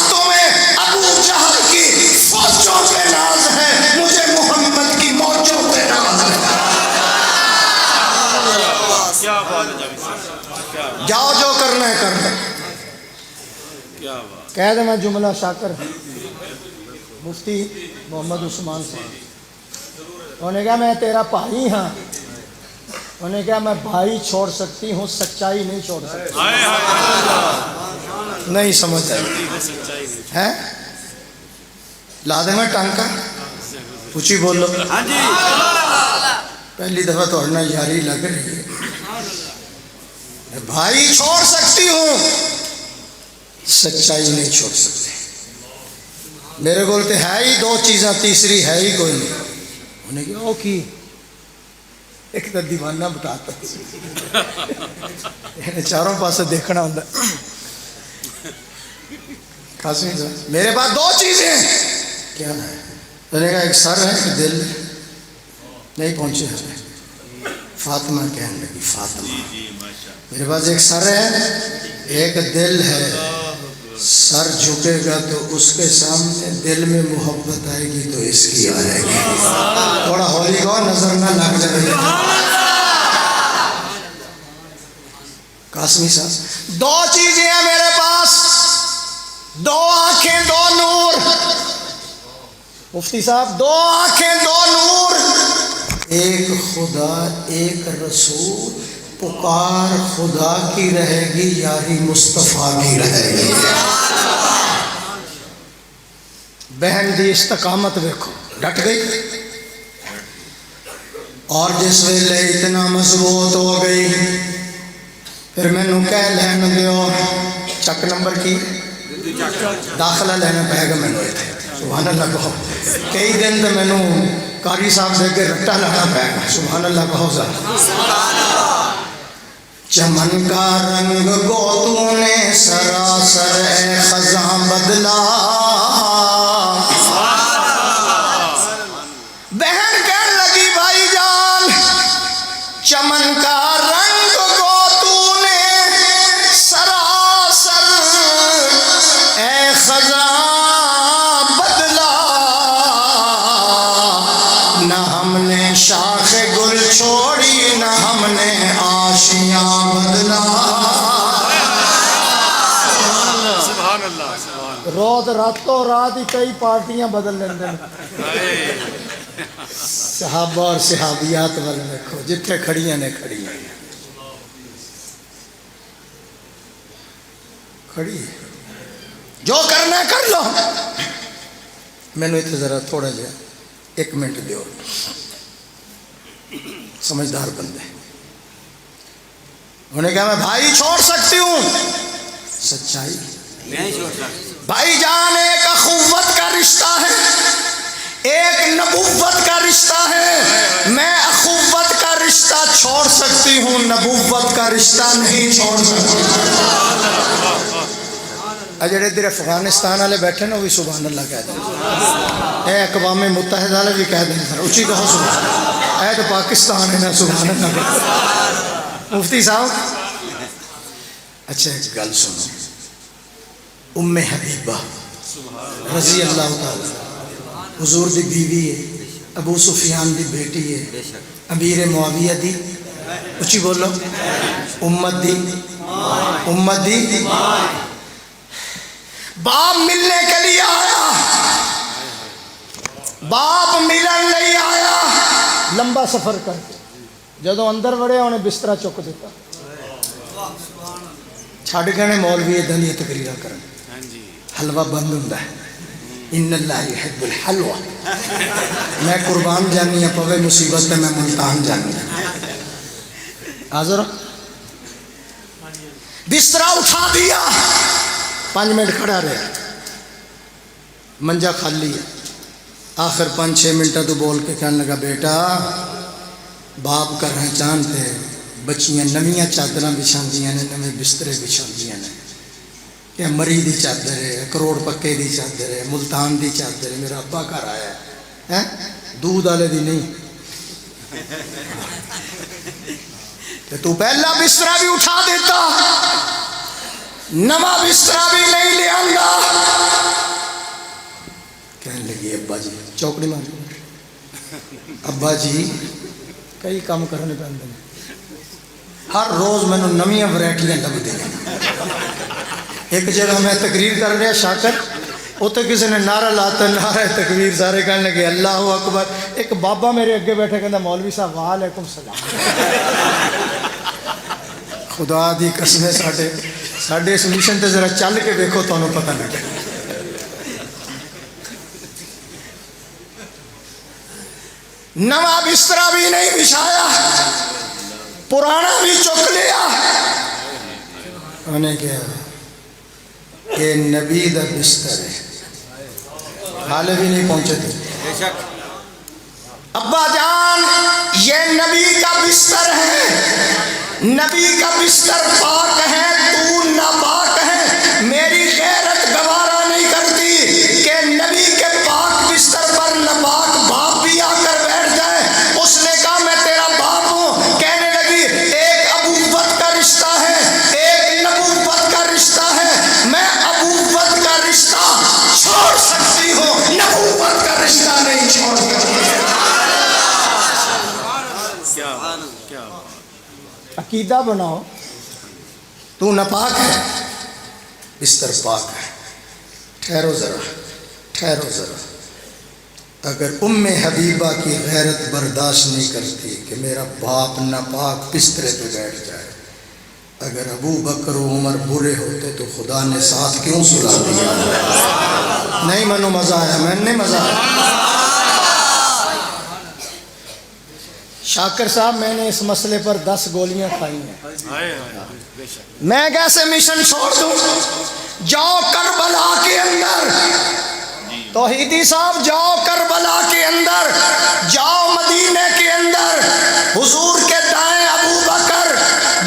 S1: تمہیں ابو جہل کی فوجوں پہ ناز ہے، مجھے محمد کی موجوں پہ ناز ہے۔
S2: کیا بات ہے جاوید صاحب، کیا بات،
S1: جاؤ جو کرنا ہے کر دو۔
S2: کیا بات۔
S1: کہہ دے میں جملہ شاکر مفتی محمد عثمان صاحب، انہوں نے کہا میں تیرا بھائی ہاں، انہوں نے کہا میں بھائی چھوڑ سکتی ہوں، سچائی نہیں چھوڑ سکتی۔
S2: ہائے ہائے
S1: نہیں سمجھ آئی
S2: سچائی نہیں۔
S1: ہے؟ لا دیں میں ٹانکا اچھی بولو۔
S2: ہاں جی،
S1: پہلی دفعہ توڑنا یاری لگ رہی ہے، میں بھائی چھوڑ سکتی ہوں، سچائی نہیں چھوڑ سکتے۔ میرے کو تو ہے ہی 2 چیزاں، تیسری ہے ہی کوئی نہیں۔ انہیں کہا او کی ایک تو دیوانہ بتاتا چاروں پاسے دیکھنا ہوتا۔ میرے پاس 2 چیزیں ہیں، کیا ہے؟ میں نے کہا ایک سر ہے ایک دل نہیں پہنچے۔ فاطمہ کہنے لگی فاطمہ میرے پاس ایک سر ہے ایک دل ہے، سر جھکے گا تو اس کے سامنے، دل میں محبت آئے گی تو اس کی آئے گی۔ تھوڑا ہولی کو نظر نہ لگ جائے۔ قاسمی صاحب 2 چیزیں ہیں میرے پاس، 2 آنکھیں 2 نور۔ مفتی صاحب 2 آنکھیں 2 نور، ایک خدا ایک رسول، پکار خدا کی رہے گی، یاری مصطفیٰ کی رہے گی۔ بہن دی استقامت دیکھو، ڈٹ گئی، اور جس ویلے اتنا مضبوط ہو گئی پھر میں نو کہہ لین دیو چک نمبر کی داخلہ لینا پائے گا میں نے۔ سبحان اللہ کہو، کئی دن تو میں نے قاری صاحب دے کے رٹا لانا پائے گا۔ سبحان اللہ کہو ذرا۔ چمن کا رنگ کو تو نے سراسر اے خزاں بدلا، بہن کہنے لگی بھائی جان چمن کا رنگ کو تو نے سراسر اے خزاں بدلا، نہ ہم نے شاخ گل چھوڑی نہ ہم نے آشیاں بدلا۔ روز راتوں رات ہی کئی پارٹیاں بدل لیندے ہیں صحابہ اور صحابیات والے دیکھو جتھے کھڑیاں نے کھڑیاں کھڑی جو کرنا ہے کر لو میں نے اتنے ذرا تھوڑا جہا 1 منٹ دیو سمجھدار بندے انہوں نے کہا میں بھائی چھوڑ سکتی ہوں سچائی
S2: نہیں چھوڑ سکتا
S1: بھائی جان ایک اخوت کا رشتہ ہے ایک نبوت کا رشتہ ہے میں اخوت کا رشتہ چھوڑ سکتی ہوں نبوت کا رشتہ نہیں چھوڑ سکتی جڑے ادھر افغانستان والے بیٹھے نا وہ بھی سبحان اللہ کہہ دیں اے اقوام متحدہ والے بھی کہہ دیں اچھی کہو سبحان اے تو پاکستان ہے نا سبحان اللہ مفتی صاحب اچھا ایک گل سنو ام حبیبہ رضی اللہ تعالی حضور دی بیوی ہے ابو سفیان دی بیٹی ہے امیر معاویہ دی اچھی بولو امت دی باپ ملنے کے لیے آیا باپ ملن نہیں آیا لمبا سفر کر کے جدو اندر وڑے انہیں بسترا چک دیتا چھڑ گئے مولوی دنیا تقریرا کرن حلوہ بند ہوں ان اللہ یحب الحلوہ میں قربان جانی پوے مصیبت میں ملتان جانی حاضر بسترا اٹھا دیا 5 منٹ کھڑا رہا منجا خالی ہے آخر 5-6 منٹہ تو بول کے کہنے لگا بیٹا باپ کا رہچان تے بچیاں نویاں چادراں بچھاندیاں نے نویں بسترے بچھاندیاں نے کہ مری دی چادر ہے کروڑ پکے دی چادر ہے ملتان دی چادر ہے میرا ابا گھر آیا ہے دودھ والے دی نہیں کہ تو پہلا بسترا بھی اٹھا دیتا نواں بسترا بھی نہیں لے آنگا کہنے لگی ابا جی چوکڑی ماری ابا جی کئی کام کرنے پہنتے ہیں ہر روز میں نے نویاں ورائٹیاں لگ دیں ایک جگہ میں تقریر کر رہا شاکر اتنے کسی نے نعرہ لاتا نعرہ تکبیر سارے کہنے لگے اللہ اکبر ایک بابا میرے اگے بیٹھے کہتا مولوی صاحب وعلیکم السلام خدا دی قسمیں ساڈے اس مشن تے ذرا چل کے دیکھو تو انہوں پتہ لگے نواں بسترا بھی نہیں بچھایا پرانا بھی چک لیا انہیں کہا کہ نبی دا بستر ہے حالے بھی نہیں پہنچے تھے ابا جان یہ نبی کا بستر ہے نبی کا بستر پاک ہے تو ناپاک ہے میری غیرت گوارا نہیں کرتی کہ نبی کے پاک بستر پر ناپاک باپ بھی آ کر بیٹھ جائے اس نے کہا میں تیرا باپ ہوں کہنے لگی ایک ابوت کا رشتہ ہے ایک نبوت کا رشتہ ہے میں ابوت کا رشتہ چھوڑ سکتی ہوں نبوت کا رشتہ نہیں چھوڑ سکتی عقیدہ بناؤ تو ناپاک ہے بستر پاک ہے ٹھہرو ذرا اگر ام حبیبہ کی غیرت برداشت نہیں کرتی کہ میرا باپ ناپاک بسترے پہ بیٹھ جائے اگر ابو بکر و عمر برے ہوتے تو خدا نے ساتھ کیوں سلا دیا نہیں منو مزہ آیا میں نے مزہ آیا شاکر صاحب میں نے اس مسئلے پر 10 گولیاں کھائی ہیں میں کیسے مشن چھوڑ دوں جاؤ کربلا کے اندر توحیدی صاحب جاؤ کربلا کے اندر جاؤ مدینے کے اندر حضور کے دائیں ابو بکر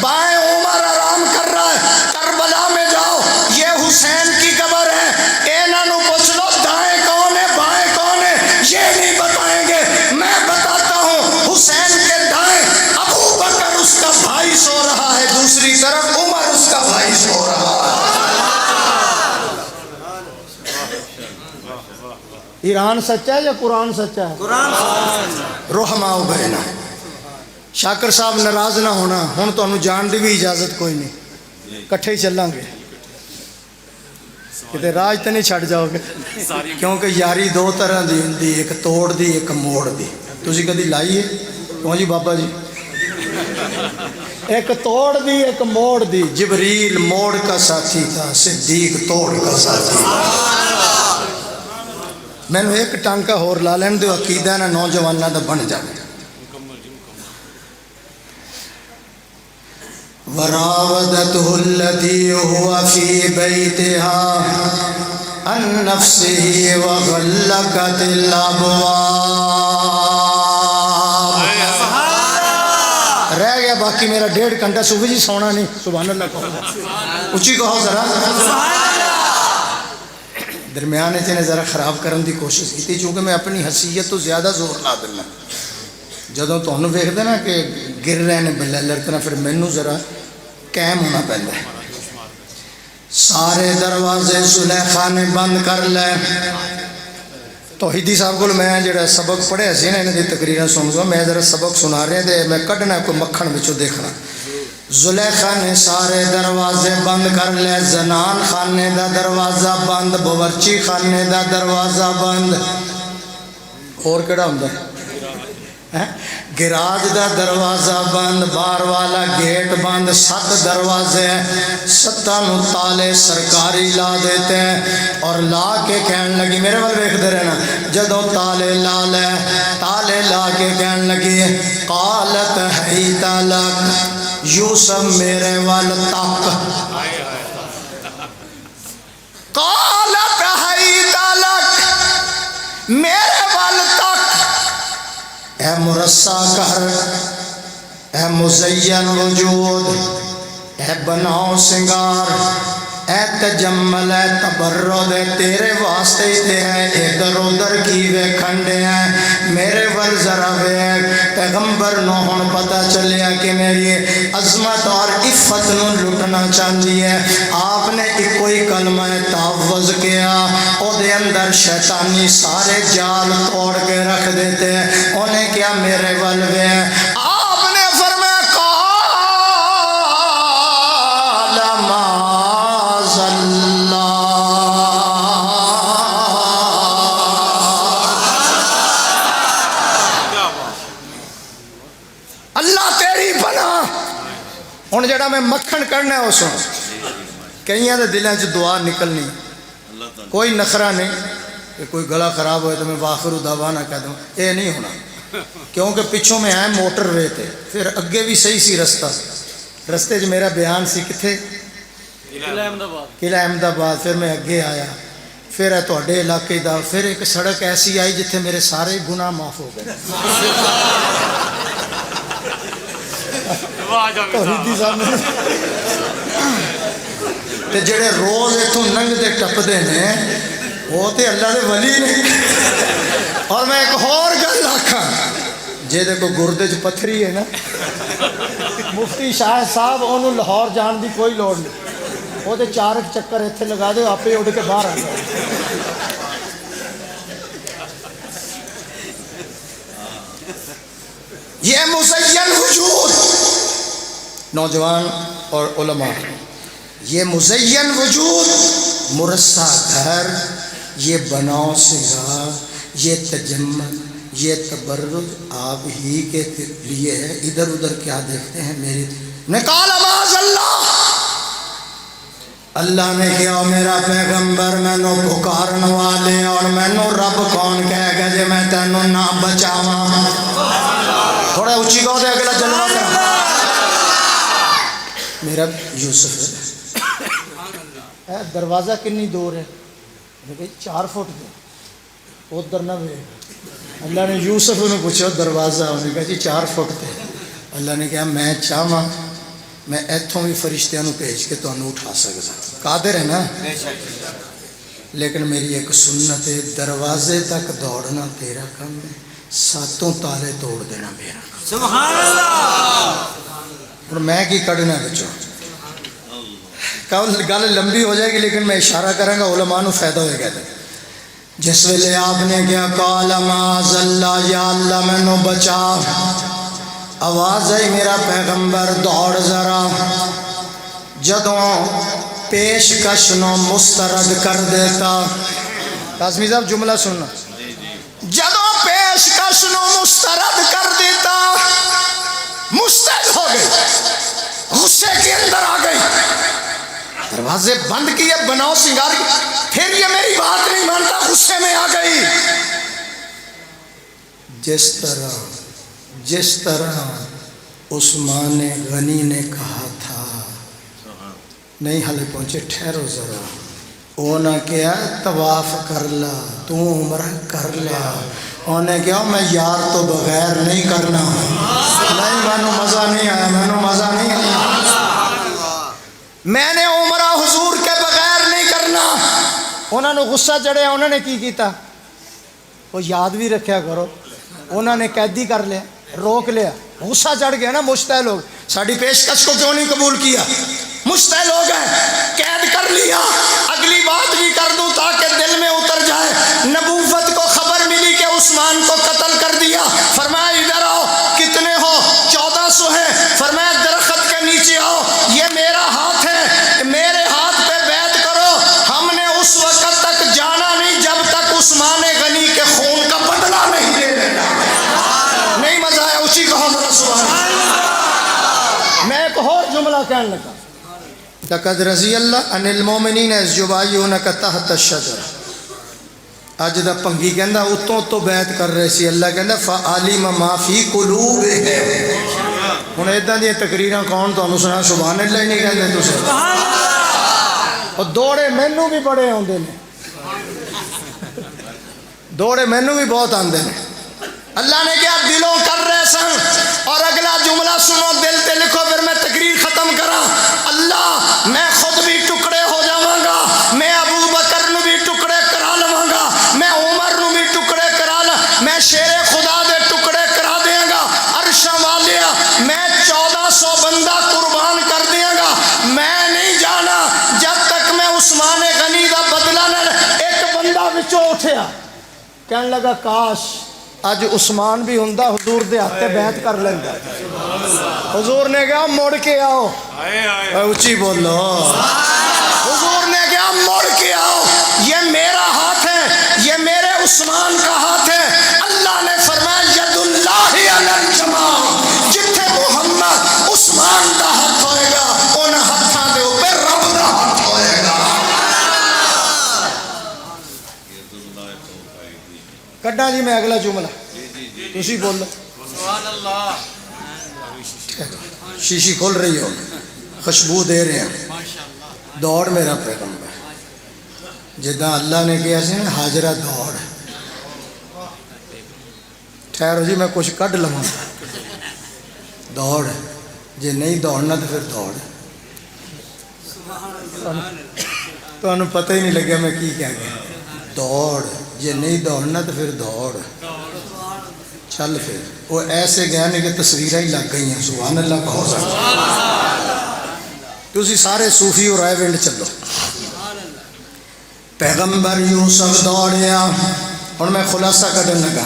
S1: بائیں عمر آرام کر رہا ہے کربلا میں جاؤ یہ حسین کی قبر ہے انہاں نو پوچھ لو دائیں کون ہے بائیں کون ہے یہ نہیں بتائیں گے میں بتاتا ہوں حسین کے دائیں ابو بکر اس کا بھائی سو رہا ہے دوسری طرف عمر اس کا بھائی سو رہا ہے ایران سچا ہے یا قرآن سچا ہے قرآن رحماء بینا شاکر صاحب ناراض نہ ہونا ہن تانوں جان دی بھی اجازت کوئی نہیں کٹھے ہی چلاں گے کتے راج تو نہیں چھڑ جاؤ گے
S2: ساری
S1: کیونکہ یاری دو طرح دی ہوندی ایک توڑ دی ایک موڑ دی تسی کدی لائیے کیوں جی بابا جی ایک توڑ دی ایک موڑ دی جبریل موڑ کا ساتھی تھا صدیق توڑ کا ساتھی میں نے ایک ٹانکا ہور لا لین دو عقیدہ نہ نوجوانہ دا بن جائے وراودته التي هو في بيتها عن نفسه وغلقت الابواب رہ گیا باقی میرا 1.5 گھنٹہ صبح جی سونا نہیں سبحان اللہ کہو اچھی کہو ذرا درمیان نے ذرا خراب کرنے دی کوشش کی چونکہ میں اپنی حیثیت تو زیادہ زور لا دینا جدوں تمہیں ویکھدے نا کہ گر رہے ہیں بلے لڑکنا پھر مینوں ذرا قائم ہونا پہنتا ہے سارے دروازے زلیخا نے بند کر لے توحیدی صاحب کو میں جڑا سبق پڑھے سی نا انہاں دی تقریراں سن گا میں ذرا سبق سنا رہے ہیں تے میں کڈنا کوئی مکھن وچوں دیکھنا زلیخا نے سارے دروازے بند کر لے زنان خانے دا دروازہ بند باورچی خانے دا دروازہ بند اور کیڑا ہوندا ہے گراج دا دروازہ بند بار والا گیٹ بند 7 دروازے ہیں 7 تالے سرکاری لا دیتے ہیں اور لا کے کہنے لگی میرے وال ویکھدے رہنا جدوں تالے لا لے تالے لا کے کہنے لگی قالت حیت لک یوسف میرے وال تک قالت حیت لک میرے وال تک اے مرصع کر اے مزین وجود اے بناؤ سنگار اے تجمل اے تبرد تیرے واسطے تے ہیں ادھر ادھر کی وے کھنڈے ہیں میرے ول ذرا ویکھ پیغمبر نو ہن پتہ چلیا کہ میری عظمت اور عفت نو لٹنا چاہتی ہے آپ نے کوئی کلمہ تعوذ کیا او دے اندر شیطانی سارے جال توڑ کے رکھ دیتے ہیں انہیں کیا میرے ول ویکھ آپ نے فرمایا قال معاذ اللہ اللہ تیری پناہ ہن جڑا میں مکھن کرنا ہے اس کئیاں دے دلاں چ دعا نکلنی کوئی نخرہ نہیں کہ کوئی گلا خراب ہوئے تو میں واخر دعوانا کہہ دوں اے نہیں ہونا کیونکہ پچھوں میں آئے موٹر وے تھے پھر اگے بھی صحیح سی رستے جو میرا بیان سی کتھے قلعہ احمد آباد پھر میں اگے آیا پھر ہے تواڈے علاقے دا پھر ایک سڑک ایسی آئی جتھے میرے سارے گناہ معاف ہو گئے توحیدی صاحب تے جڑے روز اتوں لنگتے ٹپدے نے وہ تے اللہ دے ولی نے اور میں ایک اور گل آکھاں جے دے کو گردے چ پتھری ہے نا مفتی شاہ صاحب انہوں لاہور جان دی کوئی لوڑ نہیں وہ تے 4 چکر ایتھے لگا دے آپ ہی اڑ کے باہر آ جائے یہ مزین وجود نوجوان اور علماء یہ مزین وجود مرصع گھر یہ بناؤ سنگار یہ تجمل یہ تبرج آپ ہی کے لیے ہے ادھر ادھر کیا دیکھتے ہیں میری نے کہا معاذ اللہ اللہ نے کیا میرا پیغمبر میں نو پکارن والے اور میں نو رب کون کہے گا جے میں تینو نہ بچاواں تھوڑا اچھی کہو دے اگلا جلوہ کر میرا یوسف دروازہ کنی دور ہے 4 فٹ دے ادھر نہ وے اللہ نے یوسف نے پوچھا دروازہ انہوں نے کہا جی 4 فٹ دے اللہ نے کہا میں چاہواں میں ایتھوں بھی فرشتیاں بھیج کے تمہیں اٹھا سکتا قادر ہے نا لیکن میری ایک سنت ہے دروازے تک دوڑنا تیرا کام ہے 7 تالے توڑ دینا میرا سبحان اللہ اور میں کی کڑنا بچوں گل لمبی ہو جائے گی لیکن میں اشارہ کروں گا علماء نو فائدہ ہوئے گا جس ویلے آپ نے کیا قال معاذ اللہ یا اللہ مینوں بچا آواز آئی میرا پیغمبر دوڑ ذرا جدوں پیشکش نو مسترد کر دیتا. قاسمی صاحب جملہ سننا. جدو پیشکش نو مسترد کر دیتا مستعد ہو گئی, غصے کے اندر آ گئی, دروازے بند کیے, بناؤ سنگار کی, پھر یہ میری بات نہیں مانتا, غصے میں آ گئی. جس طرح عثمان غنی نے کہا تھا, نہیں ہلے پہنچے, ٹھہرو ذرا, اونا کیا طواف کر لا, تو عمرہ کر لا. انہیں کیا میں یار تو بغیر نہیں کرنا. نہیں مینو مزہ نہیں آیا, مینو مزہ نہیں آیا, میں نے عمرہ حضور کے بغیر نہیں کرنا. انہوں نے غصہ چڑھیا, انہوں نے کی کیتا, وہ یاد بھی رکھیا کرو, انہوں نے قیدی کر لیا, روک لیا, غصہ چڑھ گیا نا. مشتعل لوگ ساری پیشکش کو کیوں نہیں قبول کیا؟ مشتعل ہو گئے, قید کر لیا. اگلی بات بھی کر دوں تاکہ دل میں اتر جائے. نبوت کو خبر ملی کہ عثمان کو قتل کر دیا. فرمایا ادھر آؤ, کتنے ہو؟ 1400 ہیں. فرمایا درخت کے نیچے آؤ, یہ میرا ہاتھ ہے, میرے ہاتھ پہ بیعت کرو. ہم نے اس وقت تک جانا نہیں جب تک عثمان غنی کے خون کا بدلہ نہیں دے دینا. نہیں مزہ آیا؟ اسی کہو ذرا سبحان اللہ. میں ایک اور جملہ کہنے لگا, لقد رضی اللہ عن المومنین اذ یبایعونک تحت الشجر. اج دا پنگی کہندا اتوں تو بیعت کر رہے سی, اللہ کہندا فعلم ما فی قلوبہم. ہن ایداں دی تقریراں کون تانوں سنا؟ سبحان اللہ ہی نہیں کہندے تسیں. اور دوڑے مینوں بھی بڑے آندے نے, دوڑے مینوں بھی بہت آندے نے. اللہ نے کیا دلوں کر رہے سن. اور اگلا جملہ سنو, دل تے لکھو, پھر میں تقریر ختم کراں. اللہ میں خود بھی ٹکڑے ہو جاواں گا, میں ابو بکر نو بھی ٹکڑے کرا لواں گا, میں عمر نو بھی ٹکڑے کرا لا, میں شیر خدا دے ٹکڑے کرا دیاں گا. عرشاں والیا میں 1400 بندہ قربان کر دیاں گا. میں نہیں جانا جب تک میں عثمان غنی دا بدلہ نہ. ایک بندہ وچوں اٹھیا, کہنے لگا کاش اج عثمان بھی ہوندا, حضور دے ہاتھ بیعت کر لیندا. حضور نے کہا مڑ کے آؤ, اونچی بولو. حضور نے کہا مڑ کے آؤ, یہ میرا ہاتھ ہے, یہ میرے عثمان کا ہاتھ ہے. اللہ نے فرمایا ید اللہ علی الجماع, جتھے محمد عثمان کا ہاتھ ہوئے گا ان ہاتھاں دے اوپر رب دا ہاتھ ہوئے گا. کڈا جی میں اگلا جملہ, تسی بولو. سبحان اللہ. شیشی کھول رہی ہو, خوشبو دے رہے ہیں, دوڑ میرا پیغمبر. جداں اللہ نے کہا سی نا حاجرہ دوڑ, ٹھہرو جی میں کچھ کڈ لواں. دوڑ, جے نہیں دوڑنا تو پھر دوڑ. تمہیں پتہ ہی نہیں لگا میں کی کہہ گیا. دوڑ, جے نہیں دوڑنا تو پھر دوڑ. چل پھر. وہ ایسے گیا نہیں کہ تصویریں ہی لگ گئی ہیں. سبحان اللہ کہو سکتا. تسی سارے صوفی اور رائے ونڈ چلو. پیغمبر یوسف دوڑیا, اور میں خلاصہ کٹن لگا.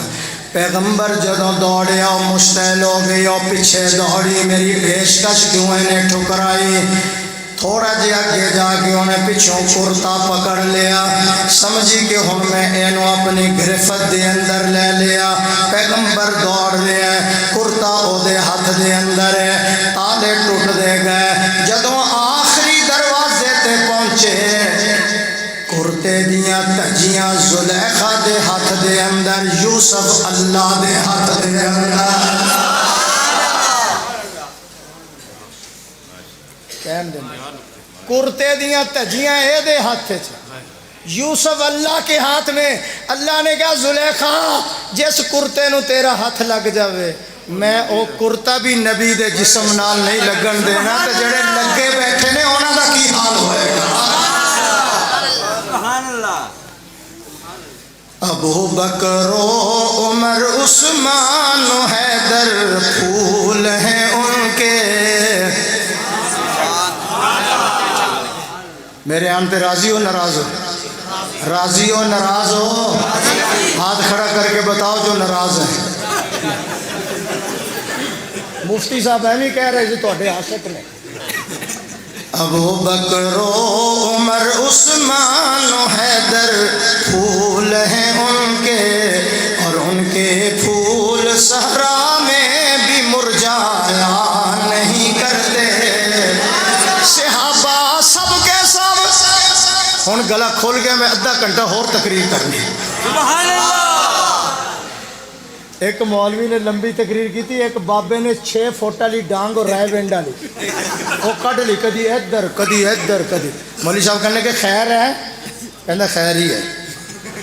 S1: پیغمبر جدوں دوڑیا مشتعل ہو گئی, اور پیچھے دوڑی, میری پیشکش کیوں انہیں ٹھکرائی. تھوڑا جہا اگے جا کے انہیں پچھوں کرتا پکڑ لیا, سمجھی کہ ہن میں اینو اپنی گرفت دے اندر لے لیا. پیغمبر دوڑ رہا ہے, کرتا او دے ہاتھ دے اندر ہے, تالے ٹوٹ دے گئے. جدوں آخری دروازے تے پہنچے, کرتے دیاں تجیاں زلیخا دے ہاتھ دے اندر, یوسف اللہ دے ہاتھ دے اندر. کرتے دیاں تجیاں اے دے ہاتھ چ, یوسف اللہ کے ہاتھ میں. اللہ نے کہا زلیخا جس کرتے نو تیرا ہاتھ لگ جاوے, میں او کرتا بھی نبی دے جسم نال نہیں لگن دینا, تے جڑے لگے بیٹھے نے انہاں دا کی حال ہوئے گا. سبحان اللہ. ابو بکر و عمر عثمان و حیدر پھول ہیں ان کے. میرے آن پہ راضی ہو ناراض ہو؟ راضی ہو ناراض ہو؟ ہاتھ کھڑا کر کے بتاؤ جو ناراض ہے. مفتی صاحب ایویں کہہ رہے تھے تواڈے عاشق نے. ابو بکر و عمر عثمان و حیدر پھول ہیں ان کے، اور ان کے پھول صحرا میں بھی مرجایا نہیں کرتے۔ صحابہ سب کے سب، ہن گلا کھول گیا، میں آدھا گھنٹہ اور تقریر کرنی۔
S2: سبحان اللہ۔
S1: ایک مولوی نے لمبی تقریر کی تھی، ایک بابے نے 6 فٹ والی ڈانگ اور رائے بینڈ والی وہ کٹ لی، کدی ادھر کدی ادھر کدی۔ مولوی صاحب کہنے کہ خیر ہے؟ کہنا خیر ہی ہے۔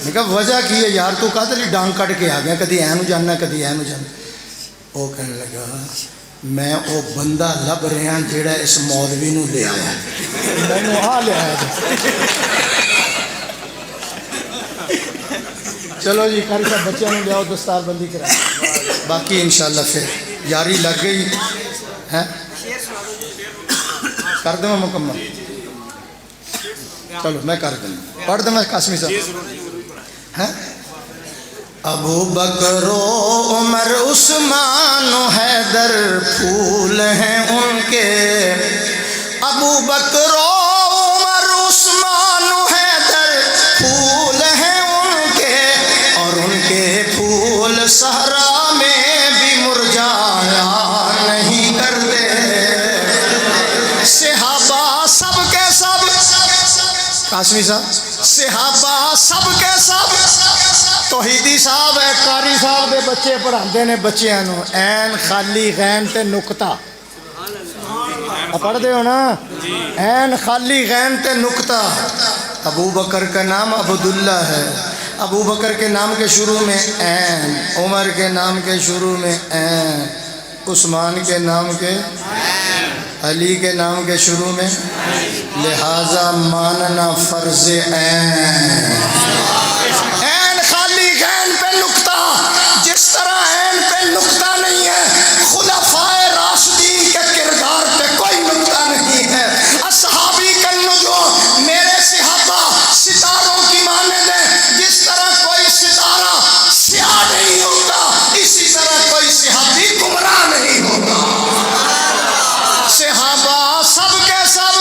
S1: میں کہا وجہ کی ہے یار، تو کہا تلی ڈانگ کٹ کے آ گیا، کدی اینو جاننا کدی اینو جاننا۔ وہ کہنے لگا میں وہ بندہ لب رہا جیڑا اس مولوی نو لے آیا، میں نے آ لے آیا۔ چلو جی قاری صاحب بچوں نے لیاؤ، دستار بندی کرا، باقی انشاءاللہ پھر یاری لگ گئی ہے، کر دوں مکمل؟ چلو میں کر دوں، پڑھ دوں میں قاسمی صاحب۔ ابو بکر و عمر عثمان و حیدر پھول ہیں ان کے، ابو بکر و عمر عثمان و حیدر پھول ہیں ان کے، اور ان کے پھول صحرا میں بھی مرجایا نہیں کرتے۔ صحابہ سب کے سب، قاسمی صاحب صحابہ سب کے سب، توحیدی صاحب ہے قاری صاحب دے بچے پڑھاندے نے بچیاں نو، عین خالی غین تے نقطہ پڑھ دے ہو نا، عین خالی غین تے نقطہ۔ ابو بکر کا نام عبداللہ ہے، ابو بکر کے نام کے شروع میں عین، عمر کے نام کے شروع میں عین، عثمان کے نام کے، علی کے نام کے شروع میں، لہذا ماننا فرض عین۔ عین خالی غین پہ نقطہ، جس طرح عین پہ نقطہ نہیں ہے، خلفائے راشدین کے کردار پہ کوئی نقطہ نہیں ہے۔ اصحابی النجوم، میرے صحابہ ستاروں کی مانند ہیں، جس طرح کوئی ستارہ سیاہ نہیں ہوتا، اسی طرح کوئی صحابی گمراہ نہیں ہوتا۔ صحابہ سب کے سب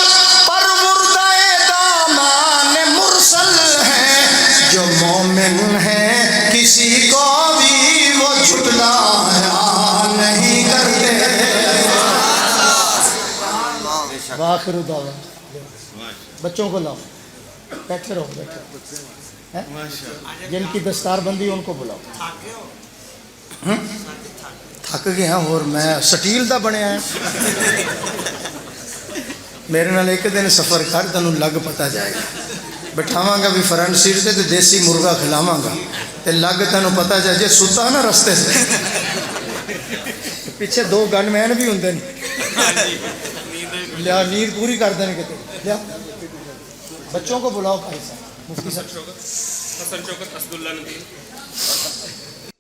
S1: پروردہ دامان مرسل ہیں، جو مومن ہیں کسی کو بھی وہ جھٹلایا نہیں کرتے۔ آخر دعویٰ بچوں کو لاؤ، بیٹھے رہو بیٹھے، جن کی دستار بندی ان کو بلاؤ۔ تھک گئے ہیں اور میں سٹیل دا بنیا ہے، میرے نال ایک دن سفر کر تینوں لگ پتا جائے گا، بٹھاواں گا بھی فرنٹ سیٹ سے، دیسی مرغا کھلاواں گا تے لگ تینوں پتا جائے جے ستا نا رستے سے، پیچھے 2 گن مین بھی ہوندے نے، لیا نیند پوری کر دیں کتے، لیا بچوں کو بلاؤ۔ قاری صاحب مفتی صاحب
S2: حسن شوکت اسداللہ ندیم